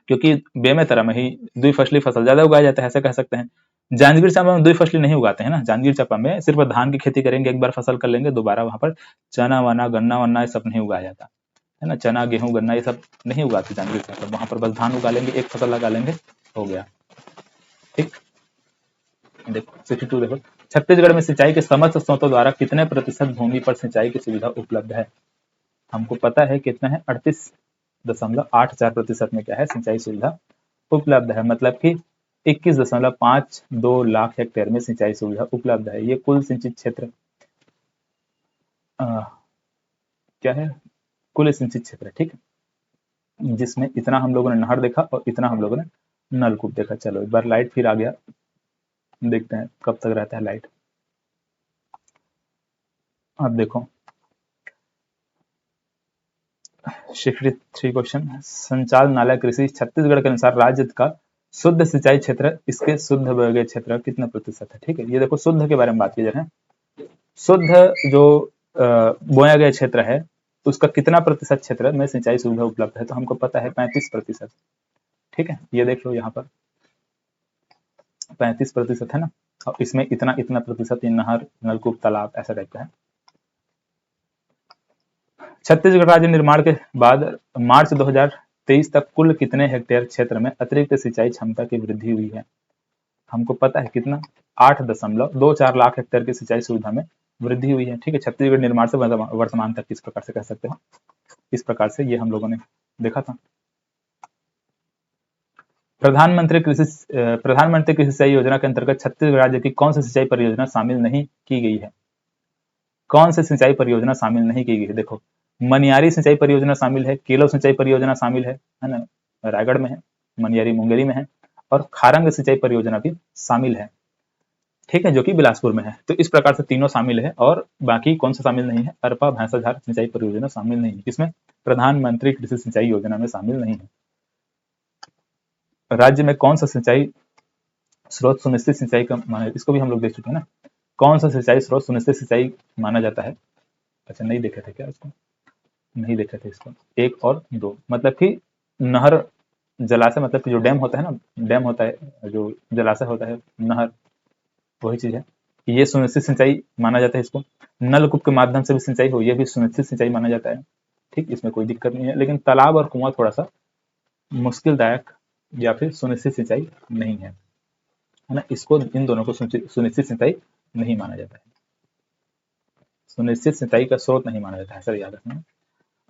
Speaker 1: क्योंकि बेमेतरा में ही द्विफसली फसल ज्यादा उगाया जाता है, ऐसा कह सकते हैं। जांजगीर चांपा में द्विफसली नहीं उगाते हैं ना। जांजगीर चांपा में सिर्फ धान की खेती करेंगे, एक बार फसल कर लेंगे, दोबारा वहां पर चना वना गन्ना वन्ना ये सब नहीं उगाया जाता है ना। चना गेहूं गन्ना ये सब नहीं उगाते जांजगीर चांपा, वहां पर बस धान उगा लेंगे, एक फसल लगा लेंगे, हो गया। ठीक, देखो 62 देखो, छत्तीसगढ़ में सिंचाई के समस्त स्रोतों द्वारा कितने प्रतिशत भूमि पर सिंचाई की सुविधा उपलब्ध है? हमको पता है कितना है, 38.84% में क्या है, सिंचाई सुविधा उपलब्ध है। मतलब कि 21.52 लाख हेक्टेयर में सिंचाई सुविधा उपलब्ध है। ये कुल सिंचित क्षेत्र क्या है, कुल सिंचित क्षेत्र, ठीक है, जिसमें इतना हम लोगों ने नहर देखा और इतना हम लोगों ने नलकूप देखा। चलो एक बार लाइट फिर आ गया, देखते हैं कब तक रहता है लाइट। अब देखो 63 क्वेश्चन, संचाल नाला कृषि छत्तीसगढ़ के अनुसार राज्य का शुद्ध सिंचाई क्षेत्र इसके शुद्ध वर्गीय क्षेत्र कितना प्रतिशत है। ठीक है, ये देखो शुद्ध के बारे में बात की जा रही है। शुद्ध जो बोया गया क्षेत्र है उसका कितना प्रतिशत क्षेत्र में सिंचाई सुविधा उपलब्ध है, तो हमको पता है 35%। ठीक है, ये देख लो यहाँ पर 35% है ना, और इसमें इतना इतना प्रतिशत नहर, नलकूप, तालाब ऐसा टाइप का है। छत्तीसगढ़ राज्य निर्माण के बाद मार्च 2023 तक कुल कितने हेक्टेयर क्षेत्र में अतिरिक्त सिंचाई क्षमता की वृद्धि हुई है। हमको पता है कितना, 8.24 लाख हेक्टेयर की सिंचाई सुविधा में वृद्धि हुई है। ठीक है, छत्तीसगढ़ निर्माण से वर्तमान तक किस प्रकार से कह सकते हो, इस प्रकार से ये हम लोगों ने देखा था। प्रधानमंत्री कृषि सिंचाई योजना के अंतर्गत छत्तीसगढ़ राज्य की कौन सी सिंचाई परियोजना शामिल नहीं की गई है। कौन सी सिंचाई परियोजना शामिल नहीं की गई है, देखो मनियारी सिंचाई परियोजना शामिल है, केलो सिंचाई परियोजना शामिल है ना, रायगढ़ में है, मनियारी मुंगेरी में है, और खारंग सिंचाई परियोजना भी शामिल है। ठीक है, जो कि बिलासपुर में है। तो इस प्रकार से तीनों शामिल है, और बाकी कौन सा शामिल नहीं है, अरपा भैंसाझार सिंचाई परियोजना शामिल नहीं है। किसमें, प्रधानमंत्री कृषि सिंचाई योजना में शामिल नहीं है। राज्य में कौन सा सिंचाई स्रोत सुनिश्चित सिंचाई का माना, इसको भी हम लोग देख चुके हैं ना, कौन सा सिंचाई स्रोत सुनिश्चित सिंचाई माना जाता है। अच्छा नहीं देखे थे क्या इसको, नहीं देखे थे इसको। 1 और 2 मतलब कि नहर, जलाशय मतलब कि जो डैम होता है ना, डैम होता है, जो जलाशय होता है, नहर, वही चीज है। ये सुनिश्चित सिंचाई माना जाता है इसको। नलकूप के माध्यम से भी सिंचाई हो, यह भी सुनिश्चित सिंचाई माना जाता है। ठीक, इसमें कोई दिक्कत नहीं है। लेकिन तालाब और कुआं थोड़ा सा मुश्किलदायक या फिर सुनिश्चित सिंचाई नहीं है ना, इसको, इन दोनों को सुनिश्चित सिंचाई नहीं माना जाता है, सुनिश्चित सिंचाई का स्रोत नहीं माना जाता है, सर याद रखना।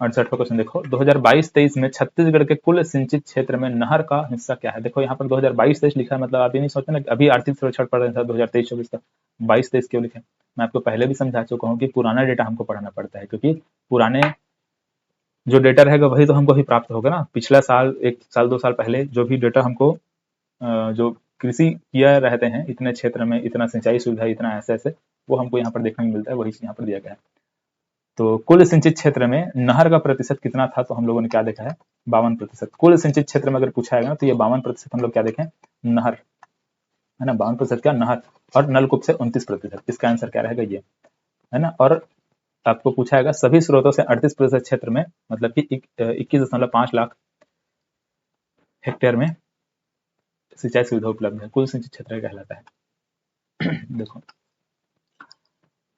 Speaker 1: 68वां क्वेश्चन देखो, 2022-23 में छत्तीसगढ़ के कुल सिंचित क्षेत्र में नहर का हिस्सा क्या है। देखो यहाँ पर 2022-23 लिखा है, मतलब आप ये नहीं सोचते ना अभी आर्थिक सर्वेक्षण पढ़ रहे थे 2023-24 का, 22-23 क्यों लिखे। मैं आपको पहले भी समझा चुका हूँ कि पुराना डेटा हमको पढ़ना पड़ता है, क्योंकि पुराने जो डेटा रहेगा वही तो हमको भी प्राप्त होगा ना। पिछला साल, 1 साल 2 साल पहले जो भी डेटा हमको जो कृषि किया रहते हैं, इतने क्षेत्र में इतना सिंचाई सुविधा, इतना ऐसे ऐसे, वो हमको यहाँ पर देखने को मिलता है, वही यहाँ पर दिया गया है। तो कुल सिंचित क्षेत्र में नहर का प्रतिशत कितना था, तो हम लोगों ने क्या देखा है, 52%। कुल सिंचित क्षेत्र में अगर पूछा है ना, तो ये 52% हम लोग क्या देखें, नहर है ना, 52% क्या नहर, और नलकूप से 29%। इसका आंसर क्या रहेगा, ये है ना। और आपको पूछा है सभी स्रोतों से 38% क्षेत्र में, मतलब कि 21.5 लाख हेक्टेयर में सिंचाई सुविधा उपलब्ध है, कुल सिंचित क्षेत्र कहलाता है। देखो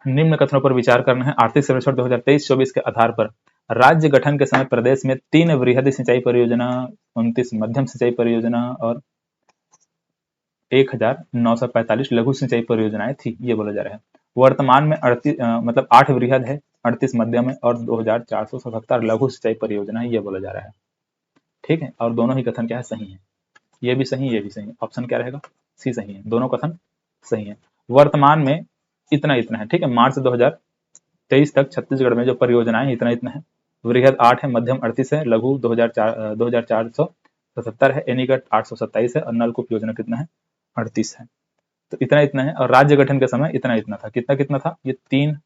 Speaker 1: निम्न कथनों पर विचार करना है। आर्थिक सर्वेक्षण 2023-24 के आधार पर राज्य गठन के समय प्रदेश में 3 वृहद सिंचाई परियोजना, 29 मध्यम सिंचाई परियोजना और 1945 लघु सिंचाई परियोजनाएं थी, ये बोला जा रहा है। वर्तमान में 8 वृहद है, 38 मध्यम है, और 2477 लघु सिंचाई परियोजना है, ये बोला जा रहा है। ठीक है, और दोनों ही कथन क्या है, सही है। ये भी सही, ये भी सही। ऑप्शन क्या रहेगा, सी सही है, दोनों कथन सही है। वर्तमान में इतना इतना है। ठीक है, मार्च 2023 तक छत्तीसगढ़ में जो परियोजनाएं इतना इतना है। वृहद 8 है, मध्यम 38 है, लघु 2477 है, एनीकट 827 है, और नलकूप योजना कितना है, 38 है। तो इतना इतना है। और राज्य गठन के समय इतना इतना था, कितना कितना था, ये 3,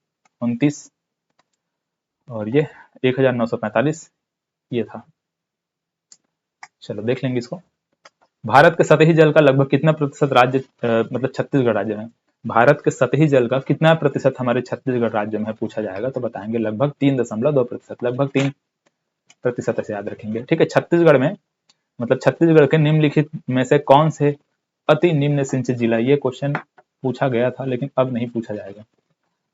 Speaker 1: 29 और ये 1945 ये था। चलो देख लेंगे इसको। भारत के सतही जल का लगभग कितना प्रतिशत राज्य मतलब छत्तीसगढ़ राज्य में, भारत के सतही जल का कितना प्रतिशत हमारे छत्तीसगढ़ राज्य में पूछा जाएगा, तो बताएंगे लगभग 3.2%, लगभग 3% ऐसे याद रखेंगे। ठीक है, छत्तीसगढ़ में मतलब छत्तीसगढ़ के निम्नलिखित में से कौन से अति निम्न सिंचित जिला, ये क्वेश्चन पूछा गया था लेकिन अब नहीं पूछा जाएगा।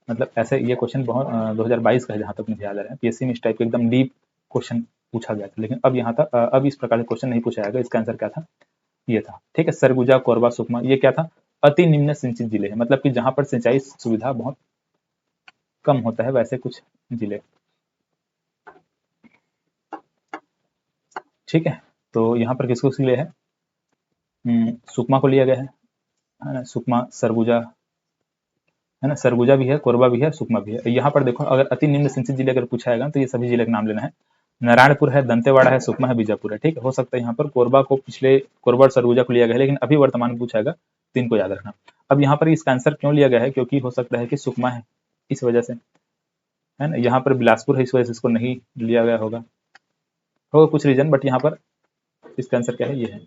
Speaker 1: मतलब ऐसे ये क्वेश्चन बहुत 2022 का है जहां तक मुझे याद आ रहा है, पीएससी में इस टाइप के एकदम डीप क्वेश्चन पूछा गया था, लेकिन अब यहाँ तक अब इस प्रकार के क्वेश्चन नहीं पूछा जाएगा। इसका आंसर क्या था, ये था। ठीक है, सरगुजा, कोरबा, सुकमा, ये क्या था, अति निम्न सिंचित जिले हैं, मतलब कि जहां पर सिंचाई सुविधा बहुत कम होता है, वैसे कुछ जिले। ठीक है, तो यहाँ पर किसको जिले है, सुकमा को लिया गया है ना, सुकमा, सरगुजा, है ना, सरगुजा भी है, कोरबा भी है, सुकमा भी है। यहाँ पर देखो अगर अति निम्न सिंचित जिले अगर पूछा जाएगा तो ये सभी जिले का नाम लेना है। नारायणपुर है, दंतेवाड़ा है, सुकमा है, बीजापुर है। ठीक है, हो सकता है यहाँ पर कोरबा को पिछले कोरबा और सरगुजा को लिया गया है, लेकिन अभी वर्तमान में पूछा जाएगा, तीन को याद रखना। अब यहाँ पर इसका आंसर क्यों लिया गया है, क्योंकि हो सकता है कि सुकमा है इस वजह से, है ना। यहाँ पर बिलासपुर है इस वजह से इसको नहीं लिया गया होगा कुछ रीजन, बट यहाँ पर इसका आंसर क्या है, ये है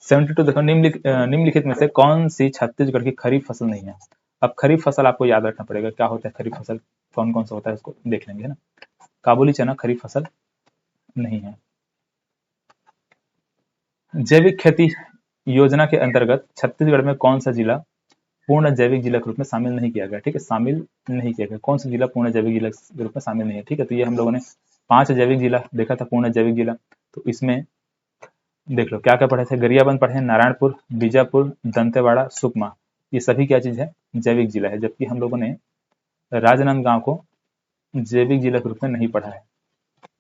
Speaker 1: 72। देखो निम्नलिखित में से कौन सी छत्तीसगढ़ की खरीफ फसल नहीं है। अब खरीफ फसल आपको याद रखना पड़ेगा, क्या होता है खरीफ फसल, कौन कौन सा होता है, उसको देख लेंगे, है ना। काबुली चना खरीफ फसल नहीं है। जैविक खेती योजना के अंतर्गत छत्तीसगढ़ में कौन सा जिला पूर्ण जैविक जिला के रूप में शामिल नहीं किया गया। ठीक है, शामिल नहीं किया गया, कौन सा जिला पूर्ण जैविक जिला के रूप में शामिल नहीं है। ठीक है, तो ये हम लोगों ने 5 जैविक जिला देखा था, पूर्ण जैविक जिला। तो इसमें देख लो क्या क्या पढ़े थे, गरियाबंद पढ़े, नारायणपुर, बीजापुर, दंतेवाड़ा, सुकमा, ये सभी क्या चीज है, जैविक जिला है। जबकि हम लोगों ने राजनांदगांव को जैविक जिला के रूप में नहीं पढ़ा है।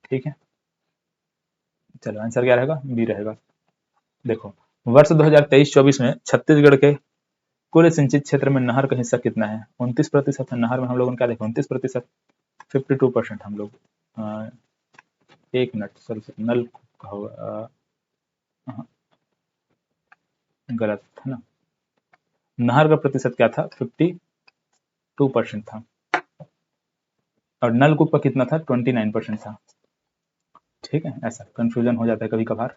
Speaker 1: ठीक है, चलो आंसर क्या रहेगा, बी रहेगा। देखो वर्ष 2023-24 में छत्तीसगढ़ के कुल सिंचित क्षेत्र में नहर का हिस्सा कितना है, 29% है। नहर में हम लोगों ने क्या देखा, 29%, 52% हम लोग, एक मिनट, सॉरी नल होगा, गलत है ना, नहर का प्रतिशत क्या था, 52% था, और नलकूप का कितना था, 29% था। ठीक है, ऐसा कंफ्यूजन हो जाता है कभी कभार।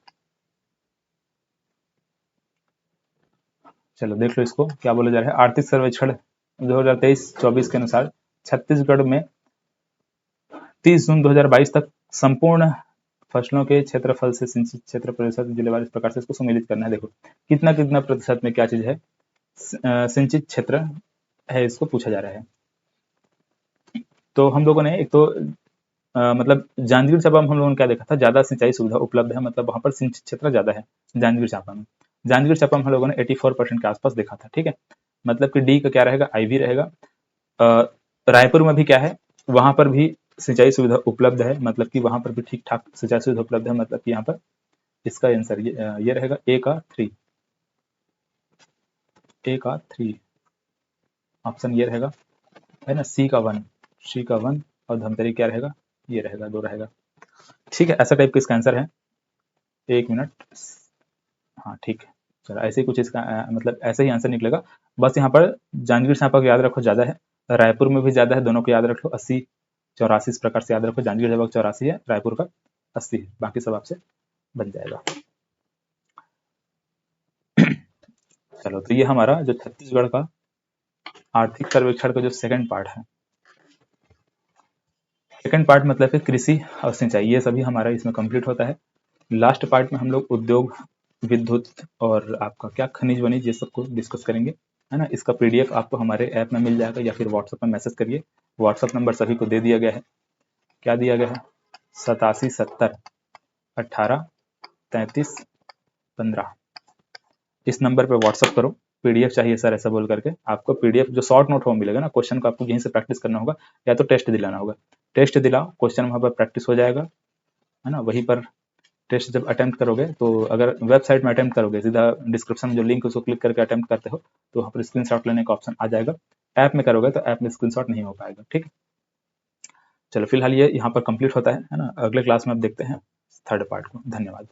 Speaker 1: चलो देख लो इसको क्या बोला जा रहा है। आर्थिक सर्वेक्षण 2023-24 के अनुसार छत्तीसगढ़ में 30 जून 2022 तक संपूर्ण फसलों के क्षेत्रफल से सिंचित क्षेत्र प्रतिशत जिलेवार इस प्रकार से इसको सम्मिलित करना है। देखो कितना कितना प्रतिशत में क्या चीज है, सिंचित क्षेत्र है, इसको पूछा जा रहा है। तो हम लोगों ने एक तो मतलब जांजगीर चांपा में हम लोगों ने क्या देखा था, ज्यादा सिंचाई सुविधा उपलब्ध है, मतलब वहां पर सिंचित क्षेत्र ज्यादा है जांजगीर चांपा में। जांजगीर चांपा में हम लोगों ने 84% के आसपास देखा था। ठीक है, मतलब कि डी का क्या रहेगा, आई भी रहेगा। रायपुर में भी क्या है, वहां पर भी सिंचाई सुविधा उपलब्ध है, मतलब कि वहां पर भी ठीक ठाक सिंचाई सुविधा उपलब्ध है, मतलब कि यहाँ पर इसका आंसर ये रहेगा, ए का 3, ए का 3 ऑप्शन ये रहेगा, है ना। सी का 1, सी का 1 और धमतरी क्या रहेगा, ये रहेगा, 2 रहेगा। ठीक है, ऐसा टाइप का इसका आंसर है। एक मिनट, हाँ ठीक है, चलो ऐसे ही कुछ इसका मतलब ऐसे ही आंसर निकलेगा। बस यहाँ पर जांजगीर चांपा को याद रखो ज्यादा है, रायपुर में भी ज्यादा है, दोनों को याद रख लो, 80-84 इस प्रकार से याद रखो। जांजगीर चांपा 84 है, रायपुर का 80 है, बाकी सब आपसे बन जाएगा। चलो तो ये हमारा जो छत्तीसगढ़ का आर्थिक सर्वेक्षण का जो सेकंड पार्ट है, सेकंड पार्ट मतलब कि कृषि और सिंचाई, ये सभी हमारा इसमें कंप्लीट होता है। लास्ट पार्ट में हम लोग उद्योग, विद्युत और आपका क्या खनिज वनिज ये सबको डिस्कस करेंगे, है ना। इसका पीडीएफ आपको हमारे ऐप में मिल जाएगा या फिर व्हाट्सएप में मैसेज करिए। व्हाट्सएप नंबर सभी को दे दिया गया है, क्या दिया गया है, 8770183315। इस नंबर पर व्हाट्सएप करो, पीडीएफ चाहिए सर ऐसा बोल करके। आपको पीडीएफ जो शॉर्ट नोट हो मिलेगा ना, क्वेश्चन को आपको यहीं से प्रैक्टिस करना होगा, या तो टेस्ट दिलाना होगा। टेस्ट दिलाओ, क्वेश्चन वहां पर प्रैक्टिस हो जाएगा, है ना। वहीं पर टेस्ट जब अटेम्प्ट करोगे, तो अगर वेबसाइट में अटेम्प्ट करोगे, सीधा डिस्क्रिप्शन में जो लिंक है उसको क्लिक करके अटेम्प्ट करते हो, तो वहाँ पर स्क्रीनशॉट लेने का ऑप्शन आ जाएगा। ऐप में करोगे तो ऐप में स्क्रीनशॉट नहीं हो पाएगा। ठीक है, चलो फिलहाल ये यहाँ पर कंप्लीट होता है ना। अगले क्लास में अब देखते हैं थर्ड पार्ट को। धन्यवाद।